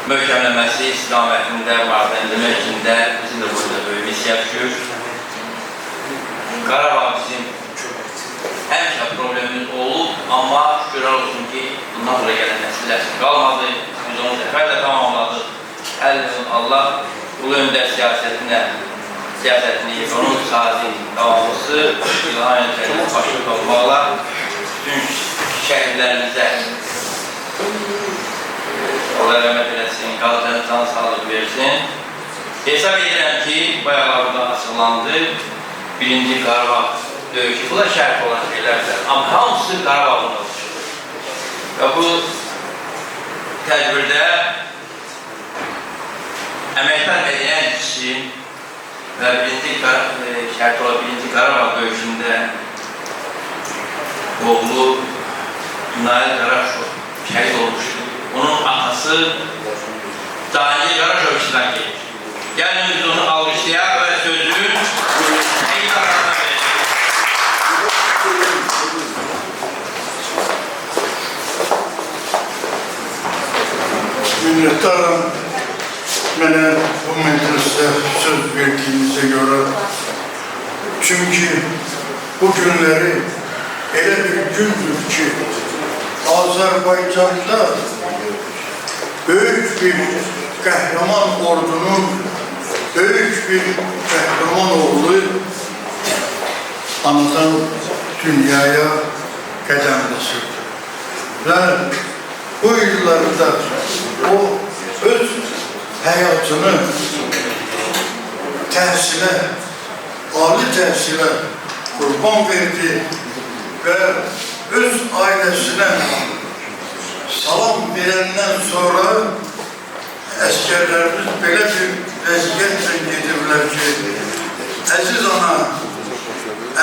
möhkəmləməsi istiqamətində, mühafizə içində bizim də burada böyük missiya düşür. Qarabağ bizim həmişə problemimiz olub, amma şükürlər olsun ki, bundan sonra gələn nəsillər qalmadı. Biz onu dəfərlə tamamladıq. Allah Ulu Önder siyasətini, onun saati davamlısı İlhan Öndər'in başlık olmaqla bütün şəhidlərimizə Allah rəhmət eləsin, qalacağını can sağlık versin. Hesab edirəm ki, bayağı burada açıqlandı. Birinci Qarabağ döyüşü, bu da şərh olan şeylərdir. Amma hamısı Qarabağ'ın oluşur. Və bu tədbirdə Əməkdar Mədəniyyətçisi və şərt olan birinci Qarabağ döyüşündə oğlu Nail Qaraşov şəhid olmuşdur. Onun atası Daniel Qaraşov iştirak edir. Gəlin biz onu alqışlayaq və sözü Şəhid Qarabağ'a verir. Minnettarım mənə bu məclisdə söz verdiyinizə görə. Çünki bu günləri elə bir gündür ki, Azərbaycanda böyük bir qəhrəman ordunun, böyük bir qəhrəman oğlu anadan dünyaya qədəm basırdı. Və bu illərdə o öz həyatını təhsilə, ali təhsilə qurban verdi və öz ailəsinə salam verəndən sonra əskərlərimiz belə bir vəziyyətlə gedirlər ki, əziz ana,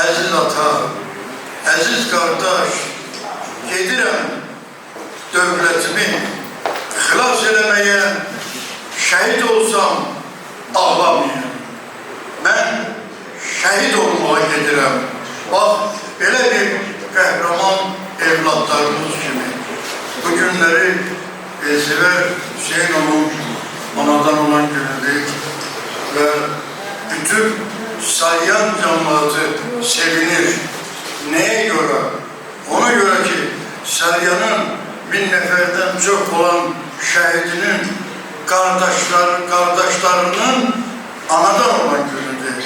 əziz ata, əziz qardaş, gedirəm dövlətimi xilas eləməyə, şəhid olsam ağlamayın. Mən şəhid olmağa gedirəm. Bax, belə bir qəhrəman evlatlarımız kimi. Bu günləri Elsəvər Hüseynovun anadan olan günüdür və bütün Salyan cəmaatı sevinir. Nəyə görə? Ona görə ki, Salyanın 1000 nəfərdən çox olan şəhidinin qardaşlarının anadan olan günüdür.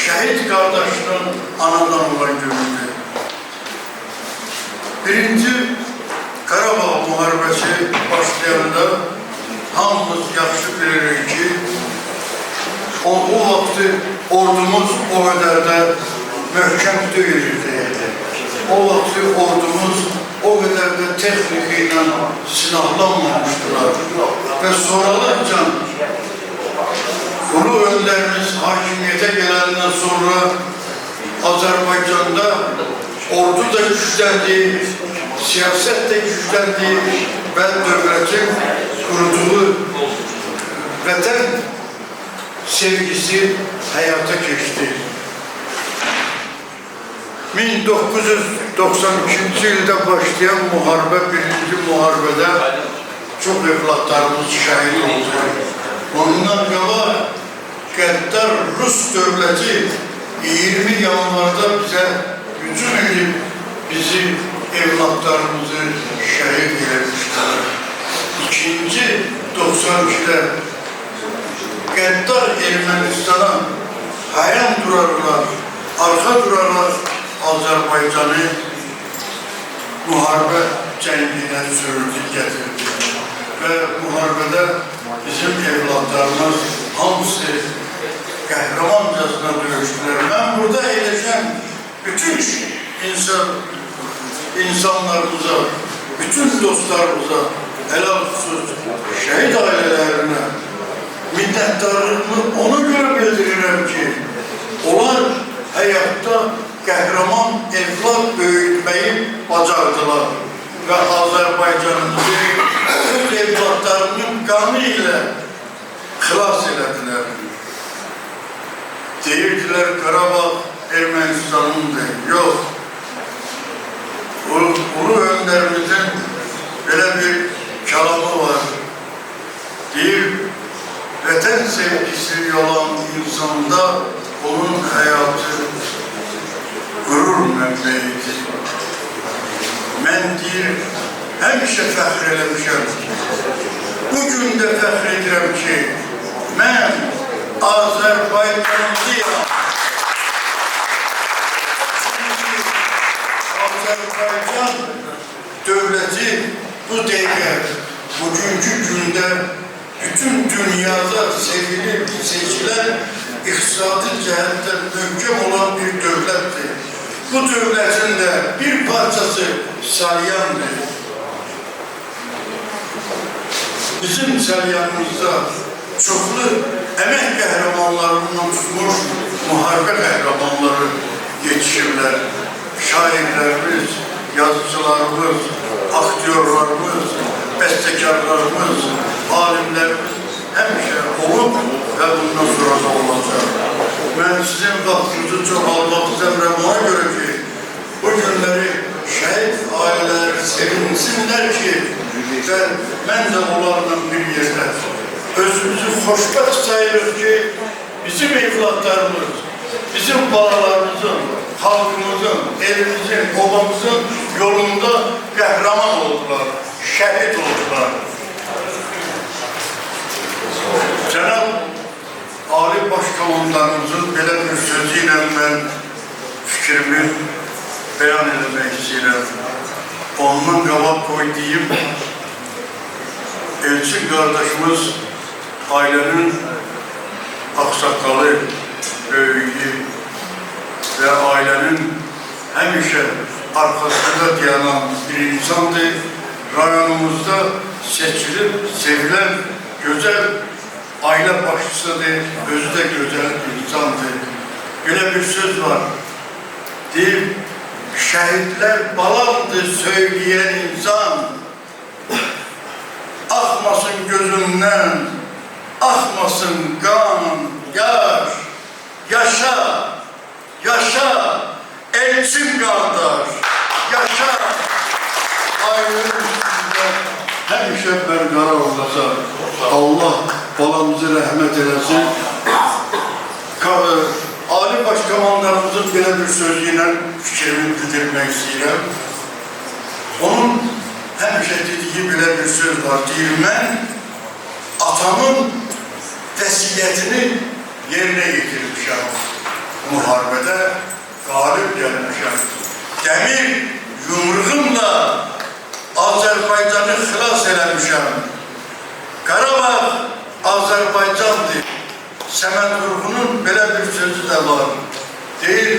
Şəhid qardaşının anadan olan günüdür. Birinci Qarabağ müharibəsi başlayanda hamımız yaxşı bilirik ki, o vaxtı ordumuz o qədər də möhkəm deyildi. O vaxtı ordumuz o qədər də texnika ilə silahlanmamışdılar. Və sonralarca Ulu Önderimiz hakimiyyətə gələndən sonra Azərbaycanda ordu da gücləndi, siyaset de güçlendi ve devletin kurduğu vatan sevgisi hayata geçti. 1992 yılda başlayan muharebe, birinci muharebede çok evlatlarımız şehit oldu. Ondan qabaq qəddar Rus devleti 20 yanvarda bize hücum edip bizi evlatlarımızı şehit etmişler. İkinci 92'de qəddar Ermenistan'a hayal durarlar, arka durarlar Azerbaycan'ı muharebe cəngine sürüldü, getirdi. Ve muharebede bizim evlatlarımız hamısı qəhrəmancasına döyüştüler. Ben burada eyleyeceğim bütün insanlarımıza, bütün dostlarımıza, helal olsun şehit ailelerine minnettarlığımı ona göre bildiririm ki onlar hayatta qəhrəman evlat büyütmeyi bacardılar ve Azerbaycan'ımızı öz evlatlarının kanı ile xilas elediler. Deyirdiler Qarabağ Ermenistan'ındır. Yok. Ulu Önderimizin böyle bir kelamı var. Deyir, vatan sevgisi olan insanda onun hayatı gurur mənbəyidir. Mən deyir, həmişə fəxr eləmişəm. Bugün də fəxr edirəm ki, mən Azərbaycanlıyam. Çünki Azərbaycan dövləti bu dəqiqə, bugünkü gündə bütün dünyada sevilib, seçilən, iqtisadi cəhətdən möhkəm olan bir dövlətdir. Bu dövlətin də bir parçası Salyandır. Bizim Salyanımızda çoxlu əmək qəhrəmanlarından tutmuş müharibə qəhrəmanları yetişirlər. Şairlərimiz, yazıcılarımız, aktyorlarımız, bəstəkarlarımız, alimlərimiz həmişə olub və bundan sonra da olacaq. Mən sizin vaxtınızı çox almaq istəmirəm ona görə ki, bu günləri şəhid ailələri sevinsinlər ki, və mən də onlarla bir yerdə özümüzü xoşbəxt sayırıq ki, bizim evlatlarımız, bizim balalarımızın, xalqımızın, elimizin, obamızın yolunda qəhrəman oldular, şəhid oldular. Cənab Ali Başkomandanımızın belə bir sözü ilə mən fikrimi bəyan etmək istəyirəm. Ondan qabaq qoyduğum Elçin qardaşımız ailənin axsaqqalı, böyüyü və ailənin həmişə arxasında dayanan bir insandır. Rayonumuzda seçilib, sevilən, gözəl ailə başçısıdır, özü də gözəl insandır. Belə bir söz var, deyib, şəhidlər balamdır söyləyən insan, axmasın gözündən, axmasın qan, yaş, yaşa, yaşa, Elçin qardaş, yaşa, ailənin üstündə həmişə bərqərar olacaq. Allah balamızı rəhmət eləsin. Ali Başkomandanımızın belə bir sözü ilə fikrimi bildirmək istəyirəm. Onun həmişə dediyi belə bir söz var. Deyir, mən atamın vəsiyyətini yerinə getirmişəm. Müharibədə qalib gəlmişəm. Dəmir yumruğumla Azərbaycanı xilas eləmişəm. Qarabağ Azərbaycandır. Səməd Vurğunun belə bir sözü də var. Deyir,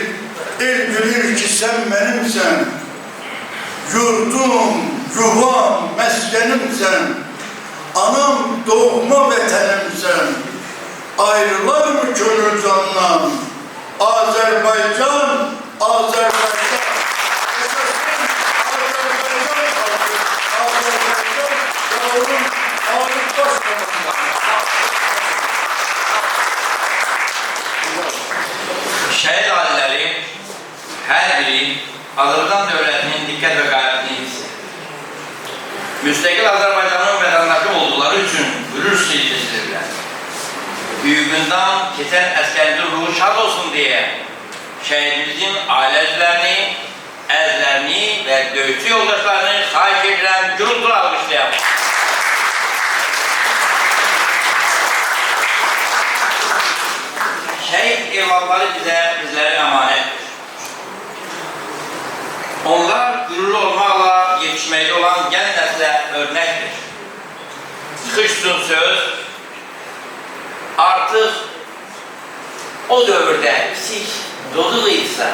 el bilir ki, sən mənimsən, yurdum, yuvam, məskənimsən, anam, doğma vətənimsən, ayrılar mı könül candan, Azərbaycan, Azərbaycan, Azərbaycan, yavrum, Ali Başkomandan. Şəhid ailələri hər biri Azərbaycan dövlətinin diqqət və qayrətini hissi. Müstəqil Azərbaycanın vətəndaşı olduqları üçün qürur seçilirlər. Büyüğündən keçən əskərimizin ruhu şad olsun deyə şəhidimizin ailə üzvlərini, əzlərini və döyüşçü yoldaşlarını xahiş edirəm, gürültülü alqışlayalım. Şəhid evlatları bizlərə əmanətdir. Onlar qürurlu olmaqla yetişməkdə olan gənc nəslə örnəkdir. Çıxış üçün söz artıq o dövrdə kiçik dozuq isə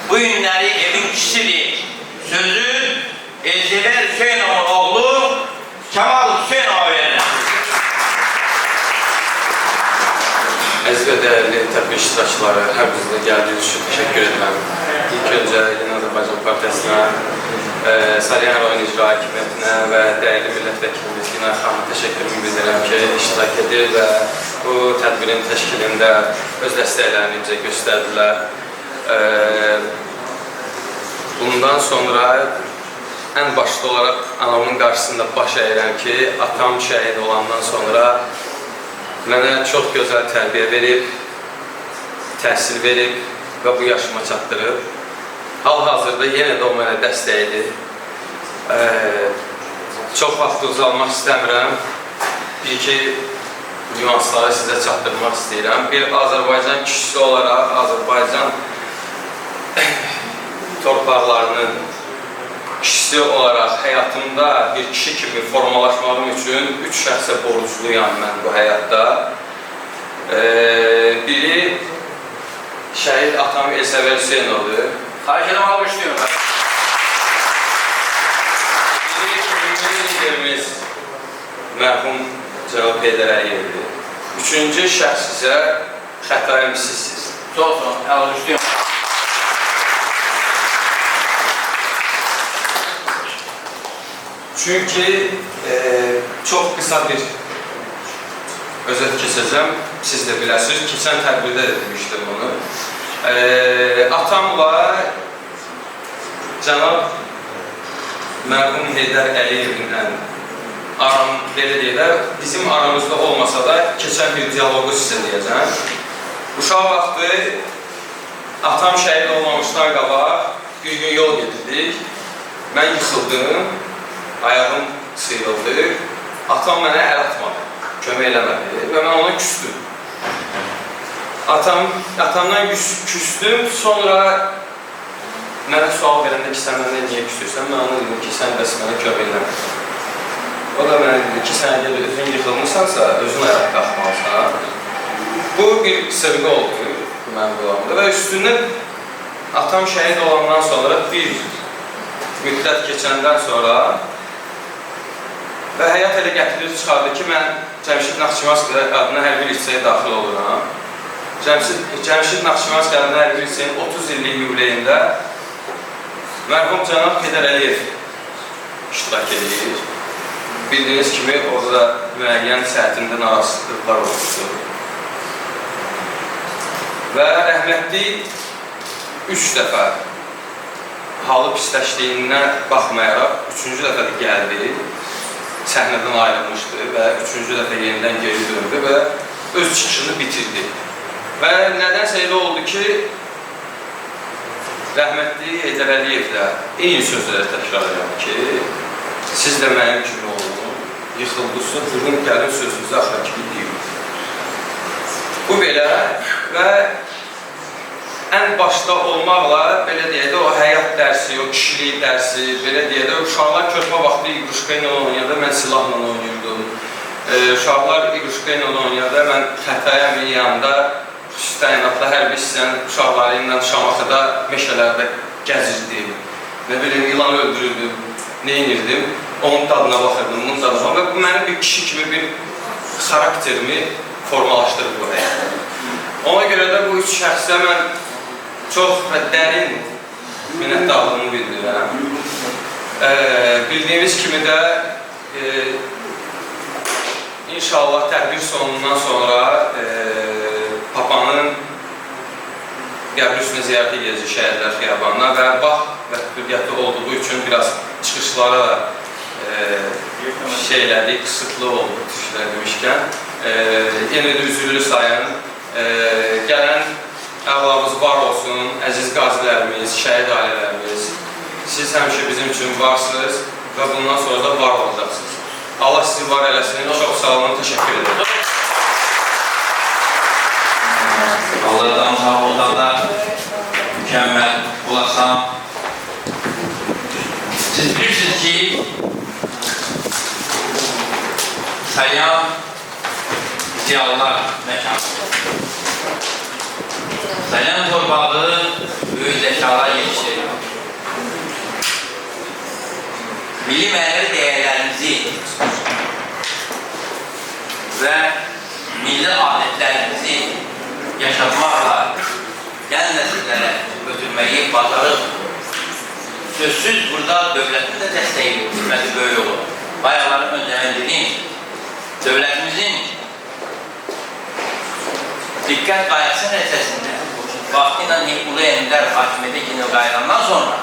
bu günləri evin kişisidir. Sözü Elsever Hüseynov'un oğlu Kemal Hüseynov'a verirəm. Əziz və dəyərli tədbir iştirakçıları, hər birinizə gəldiyiniz üçün təşəkkür edirəm. İlk öncə Yeni Azərbaycan Partiyasına, Salyan rayon icra hakimiyyətinə və dəyərli millət vəkilimiz Günay xanıma təşəkkürümü bildirirəm ki, iştirak edir və bu tədbirin təşkilində öz dəstəklərini bizə göstərdilər. Bundan sonra ən başda olaraq anamın qarşısında baş əyirəm ki, atam şəhid olandan sonra mənə çox gözəl tərbiyə verib, təhsil verib və bu yaşıma çatdırıb. Hal-hazırda yenə də o mənə dəstəkdir. Çox vaxt uzanmaq istəmirəm. bir-iki nüansları sizə çatdırmaq istəyirəm. Bir Azərbaycan kişisi olaraq, Azərbaycan torpaqlarının kişisi olaraq həyatımda bir kişi kimi formalaşmağım üçün 3 şəxsə borcluyam mən bu həyatda. Biri şəhid atam Elsəvər Hüseynovdur. Xahiş edəm, almışlıyorum. Biri liderimiz mərhum Cənab Heydər Əliyevdir. Üçüncü şəxs isə Xətaim sizsiniz. Çox sağ olun, almışlıyorum. Çünki çox qısa bir özət keçəcəm, siz də biləsiniz, keçən tədbirdə də demişdim bunu. Atamla Cənab mərhum Heydər Əliyevlə belə deyək, bizim aramızda olmasa da keçən bir diyalogu sizə deyəcəm. Uşaq vaxtı atam şəhid olmamışdan qabaq bir gün yol gedirdik. Mən yıxıldım, ayağım sıyrıldı. Atam mənə əl atmadı, kömək eləmədi və mən ona küstüm. Atamdan küstüm, sonra mənə sual verəndə ki, sən mənə niyə küstürsən? Mən ona dedim ki, sən bəs mənə kömək eləmədin. O da mənə dedi ki, sən gəl özün yıxılmışsansa, özün ayağa qalxmalısan. Bu bir sırğı oldu mənim qulamda və üstündən atam şəhid olandan sonra bir müddət keçəndən sonra və həyat elə gətirir çıxardı ki, mən Cəmşid Naxçıvanski adına hərbi liseye daxil oluram. Cəmşid Naxçıvanski adına hərbi liseyin 30 illik yubileyində mərhum Cənab Heydər Əliyev iştirak edir. Bildiyiniz kimi, orada müəyyən səhətində narazılıqlar olmuşdur. Və rəhmətli 3 dəfə halı pisləşdiyinə baxmayaraq 3-cü dəfə də gəldi, səhnədən ayrılmışdı və 3-cü dəfə yenidən geri döndü və öz çıxışını bitirdi. Və nədənsə elə oldu ki, rəhmətli Heydər Əliyevlə eyni sözləri təkrar edirəm ki, siz də mənim kimi olun, yıxıldınız, bugün gəlin sözünüzü axıra kimi deyim. Bu belə və ən başda olmaqla, belə deyək də, o həyat dərsi, o kişilik dərsi, belə deyək də, uşaqlar körpə vaxtı iqruşqa ilə oynayanda mən silahla oynayırdım. Uşaqlar iqruşqa ilə oynayanda mən Xətayimin yanında xüsusi təyinatlı hərbi hissənin uşaqları ilə Şamaxıda, meşələrdə gəzirdim. Nə bileyim, ilan öldürürdüm, neynirdim, onun dadına baxırdım, bunun dadına baxırdım və bu mənim bir kişi kimi bir xarakterimi formalaşdırıb bu həyatda. Ona görə də bu 3 şəxsə mən çox və dərin minnətdarlığımı bildirirəm. Bildiyimiz kimi də inşallah tədbir sonundan sonra Papanın qəbri üstünə ziyarət edəcək şəhərlər xiyabanına və vaxt məhdudiyyəti olduğu üçün biraz çıxışlara da qısıtlı oldu, türklər demişkən. Yenə də üzürlü sayın. Gələn əvlamız var olsun, əziz qazilərimiz, şəhid ailələrimiz. Siz həmişə bizim üçün varsınız və bundan sonra da var olacaqsınız. Allah sizi var eləsin. Çox sağ olun, təşəkkür ederim. Allah'tan sağ olanda mükemmel bulasam. Siz bilirsiniz ki Salyan ziyalılar məkanıdır. Salyan torpağı böyük zəkalar yetişdirir. Milli mənəvi dəyərlərimizi və milli adətlərimizi yaşatmakla gəl nəsillərə götürməyi bacarır. Sözsüz burada dövlətin də dəstəyi hizməti böyük olur. Bayaqların öncədən dediyim, dövlətimizin diqqət qayğısı nəticəsində vaxtıyla Ulu Ender hakimiyyəti yeni qayıdandan sonra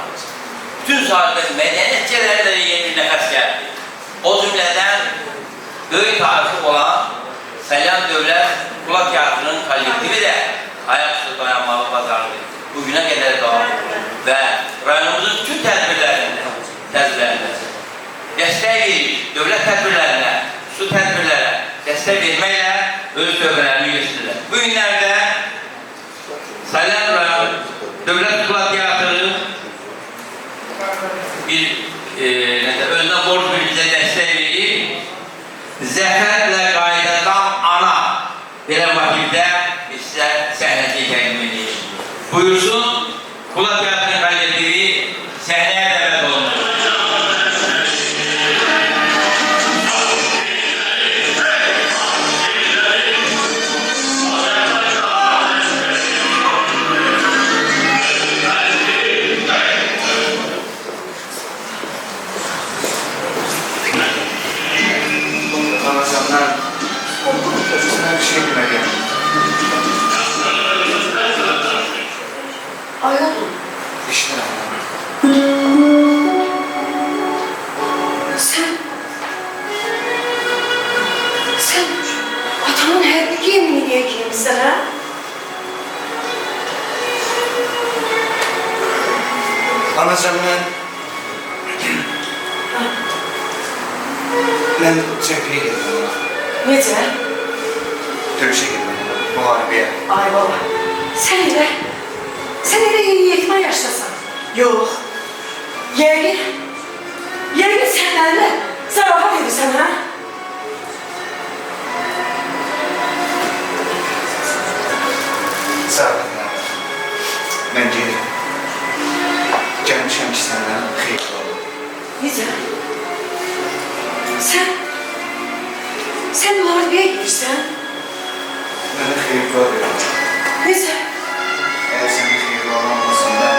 bütün sahədə mədəniyyətçilərə də yeni bir nəfəs gəldi. O cümlədən böyük tarixi olan Salyan Dövlət Kula Teatrının kollektivi də ayaqüstü dayanmalı bacardı. Bugünə qədər devam edir və rayonumuzun bütün tədbirlərində dəstək verir, dövlət tədbirlərinə, su tədbirlərə, öz tövbələrini göstərirlər. Bu günlərdə Saylan rayon Dövlət Kukla Teatrı özünə borc birlikdə dəstək verir. Zəfərlə qayıdacam ana belə vakildə sizə səhnəciyi təqdim edir. Buyursun, Kukla Teatrı'nın kollektivi səhnəyə dəvət olunur. Sen atanın her bir yeminini niye giymişsin ha? Anacan ben cepheye girdim. Nece? Dövüşe girdim. Muharebeye. Ay baba, sen hele yetme yaşlasan. Yok. Yeğen senlerle zarafat edirsen ha? Sağ ol. Ben gelirim. Gelmişim ki senden xeyir olalım. Nece? Sen muharebeye gidirsen. Bana xeyir olalım. Nece? Eğer senin xeyir olamazsan ben...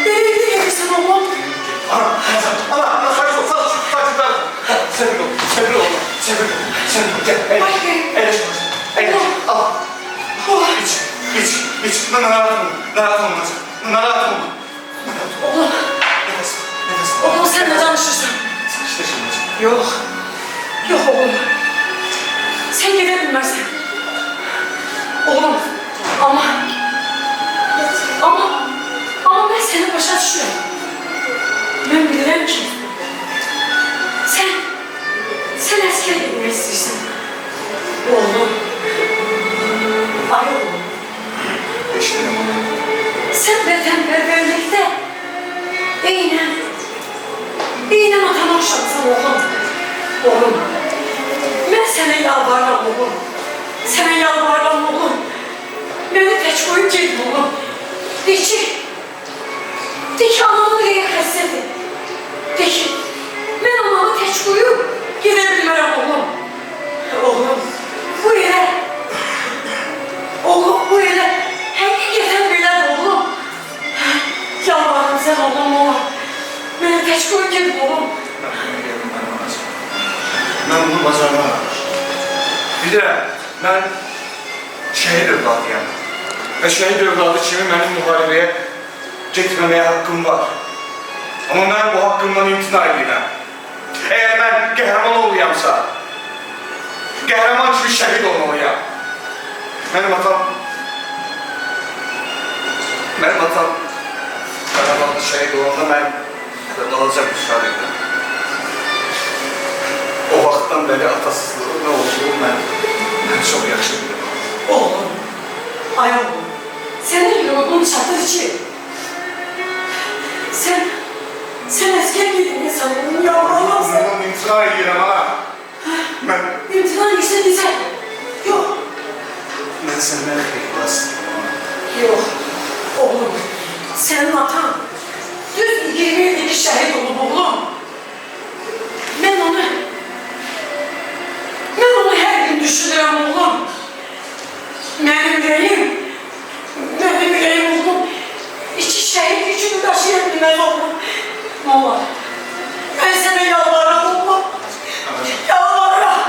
Öyle gelirsen oğlum. Ana, hayır ol, sağ ol. Sevgili ol. Gel, el. Al. İç. Narahat olma. Oğlum. Oğlum sen ne danışırsın? İşte şimdi. Yok oğlum. Sen gidebilmezsin. Oğlum ama ben seni başa düşürüm. Ben bilirim ki sen asker gitmek istiyorsun. Oğlum. Ay oğlum. Eşlerim onu. Sen vatanperverlikte iğnem atana okşatsın oğlum. Oğlum. Ben sana yalvarırım oğlum. Beni teç koyup gitme oğlum. De ki anamı diye hasreti. De ki ben anamı teç koyup gidebilmem oğlum. Oğlum bu yere hakikaten bilen oğlum. Yalvarırım sen oğlum. Beni teç koyup gitme oğlum. Ben bunu bacarmam. Bir de ben şehit evladıyım. Ve şehit evladı kimi benim muharebeye gitmemeye hakkım var. Ama ben bu hakkımdan imtina edeyim. Eğer ben qəhrəman oluyamsa, qəhrəman kimi şehit olmalıyam. Benim atam Qarabağda şehit olanda ben alacak bir şahiddim. O vaxtdan beri atasızlığı ne olduğunu ben çok yaxşı bilirim. Oğlum, ay oğlum, senin yolun çatır ki. Sen asker gidin insanların yavrulamazsın. Bundan imtina edirəm ana. İmtina ise bize. Yok. Ben senden xeyirlasın. Yok. Oğlum, senin atan düz 20 yıllık şehit olup oğlum. Ben onu her gün düşünürüm oğlum. Benim yüreğim oğlum. İki şehit gücünü taşıyabilmez oğlum. Ne olur. Ben sana yalvarırım oğlum. Yalvarırım.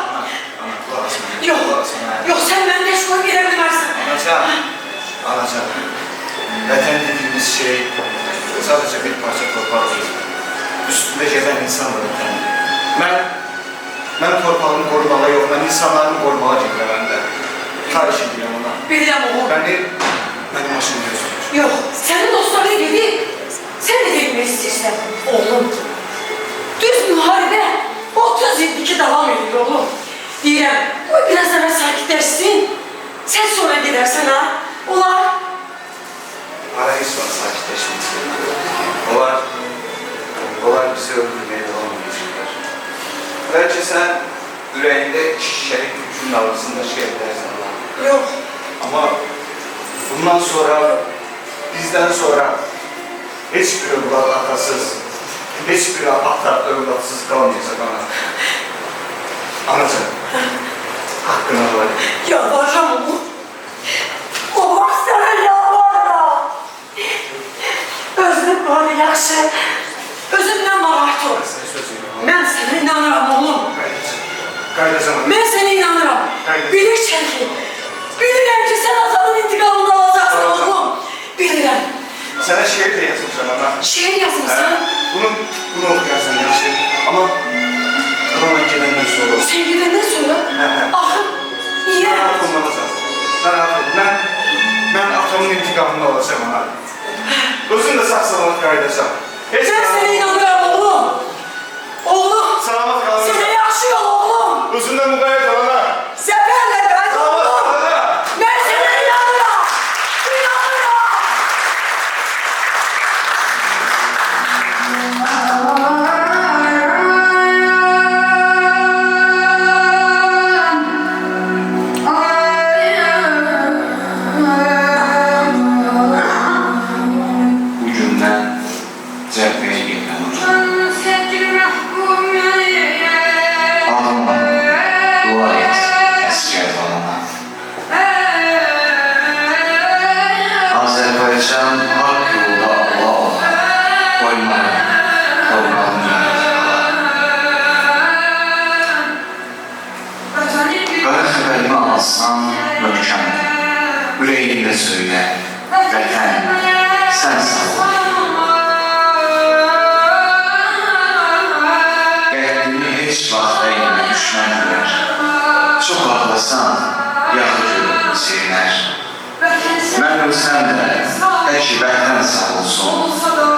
Yok sen benden hiç koy girebilmezsin. Anacan. Vətən dediğimiz şey sadece bir parça torpaq değil. Üstünde gezen insan da vətəndir. Ben torpağımı korumağa yok, ben insanlarımı korumağa gedirəm məndə. Xahiş edirəm ona. Bilirəm oğlum. Benim başım gözlüyor. Yok, senin dostların gibi sen de demek istersen oğlum. Düz muharebe 30 yıllık devam ediyor seçmişsin. Onlar bizi öldürmeye devam edecekler. Belki sen yüreğinde şerif gücünün ağrısını şey edersin Allah. Yok. Ama bundan sonra, bizden sonra hiçbir evlat atasız, hiçbir ata evlatsız kalmayacak ana. Anacığım, hakkını var. Yalvarırım oğlum. Oğlum sana yalvarırım. Özün böyle yaxşı. Özündən narahat ol. Mən sənə inanıram oğlum. Qaydacağım. Mən sənə inanıram. Bilirsən ki, bilirəm ki sən Azadın intiqamını alacaqsın oğlum. Bilirəm. Sana şiir de yazmışam ana. Şiir yazmışsan? Bunu okuyarsan yaxşı. Ama babama gedəndən sonra. Sen gedəndən sonra? Axı, niyə? Narahat olmalısın. Narahat ol. Mən atamın intiqamını alacağım ana. Özün de sağ-salamat qaydacağım. Mən sənə inanıram oğlum. Oğlum. Salamat qalın. Sənə yaxşı yol oğlum. Özündən müqayyət ol ana. Zəfərlə qayıt oğlum. Mən sənə inanıram. İnanıram. Bu gündən cəbhəyə getməliyəm. Ağlama, dua et, əskər balana. Azərbaycan haqq yolda Allah ola, qoymayın, torpağın yanında. Qara xəbərimi alsan, möhkəmdir. Ürəyində söylə, vətən, sən sağ ol. Qəlbini heç vaxt əynə düşmən bilər. Çox ağlasan, yaxı görür sevinər. Mən ölsəm də, təki vətən sağ olsun.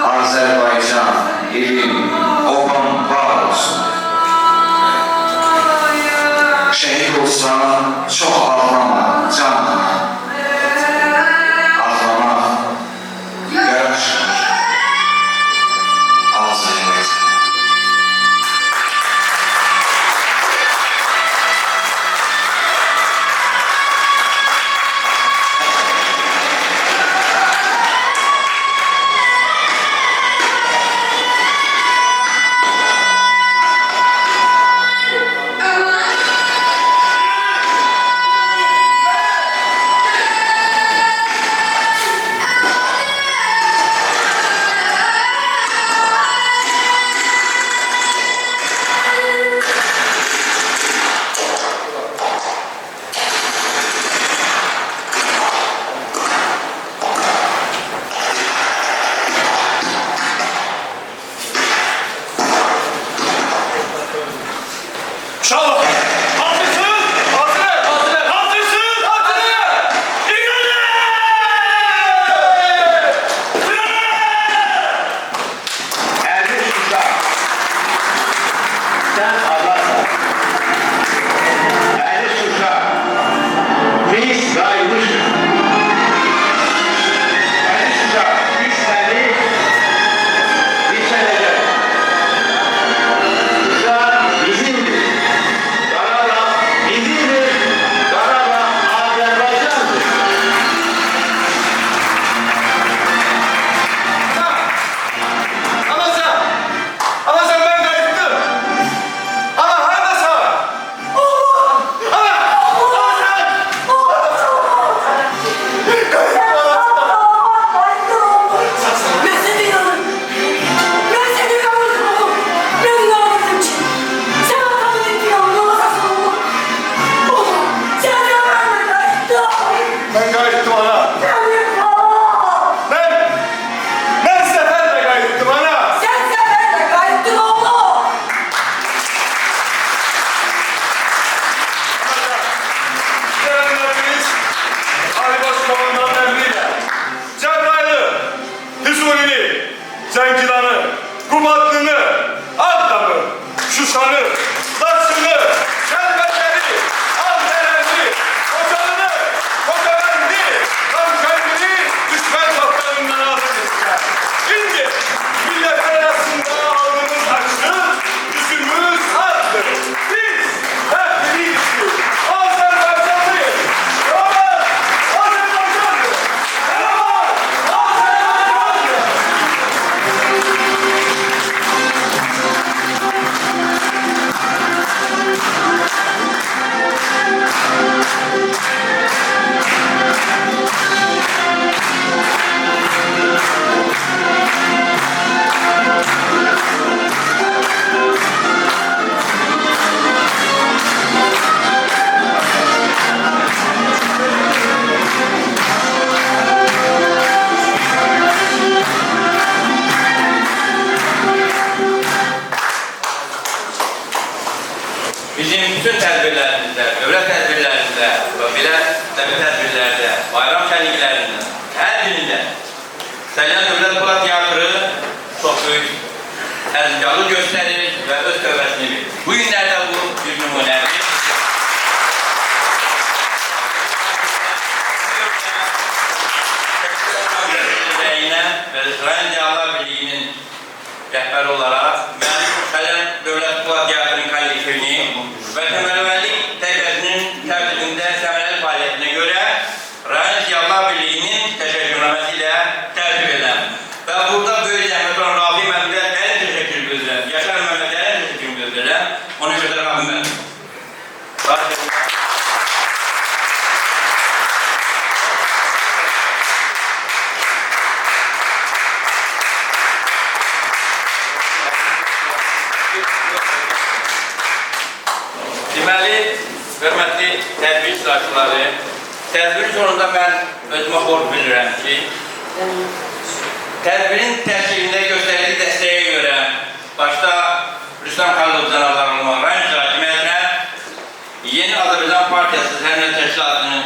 Azərbaycan, elim, obam var olsun. Şəhid olsan, çox ağlama, can. Ağlamaq, yaraşır. Azərbaycan. Zəngilanı, Qumatlını, Ağdamı, Şuşanı, Laçını, Kəlbətləri, Ağdərəni, Qocanı, Qocabəndi, Qamşəndini düşmən toprağından azad etsinlər. Salyan Dövlət Polat Teatrı çox böyük əzmkarlıq göstərir və öz tövbəsini bilir. Bu günlərdə bu bir nümunədir. Və İsrail Diyarlar Birliği'nin rəhbəri olaraq mən Salyan Dövlət Polat Teatrının kollektivini və Təməlvəllik Tərbiyəsinin tərtibində səmərəli fəaliyyətinə görə İsrail Diyarlar Birliği'nin təşəkkürnaməsi ilə tərtib edirəm. Və burada böyük zəhmət olan Rafi Məmmədə dərin təşəkkür bildirirəm. Yaşar Məmmədə dərin təşəkkür bildirirəm. Ona görə də Rafi Məmmədə. Deməli, hörmətli tədbir iştirakçıları, tədbirin sonunda mən özümə borc bilirəm ki, tədbirin təşkilində göstərdiyi dəstəyə görə başda Rüstəm Xəlilov cənabları olmaq rayon icra hakimiyyətinə, Yeni Azərbaycan Partiyası Sərnə Təşkilatının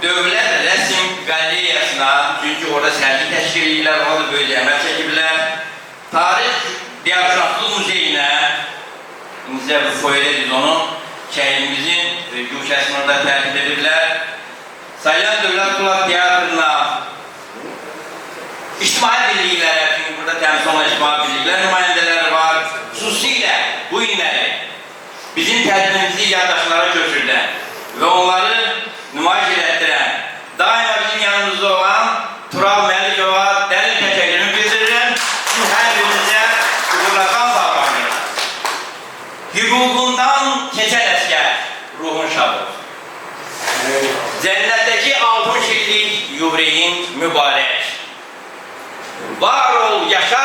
Dövlət Rəsm Qaleriyasına, çünki orada sərgi təşkil edirlər, orada böyük zəhmət çəkiblər, Tarix Diyarşahlıq Muzeyinə, bizə foyerediz onu, şəhrimizin gülşəsini orada tərtib edirlər. Salyan Dövlət Polat Teatrına, İctimai birliklərə, çünki burada təmsil olan İctimai birliklər nümayəndələri var, xüsusilə bu günləri bizim tədbirimizi yaddaşlara köçürdən və onları nümayiş etdirən, daima bizim yanımızda olan Tural Məlikova dərin təşəkkürümü bildirirəm. Sizin hər birinizə uğurlardan bağlanır. Hüququndan keçən əskər, ruhun şad olsun. Cənnətdəki 60 illik yubileyin mübarək. Var ol, yaşa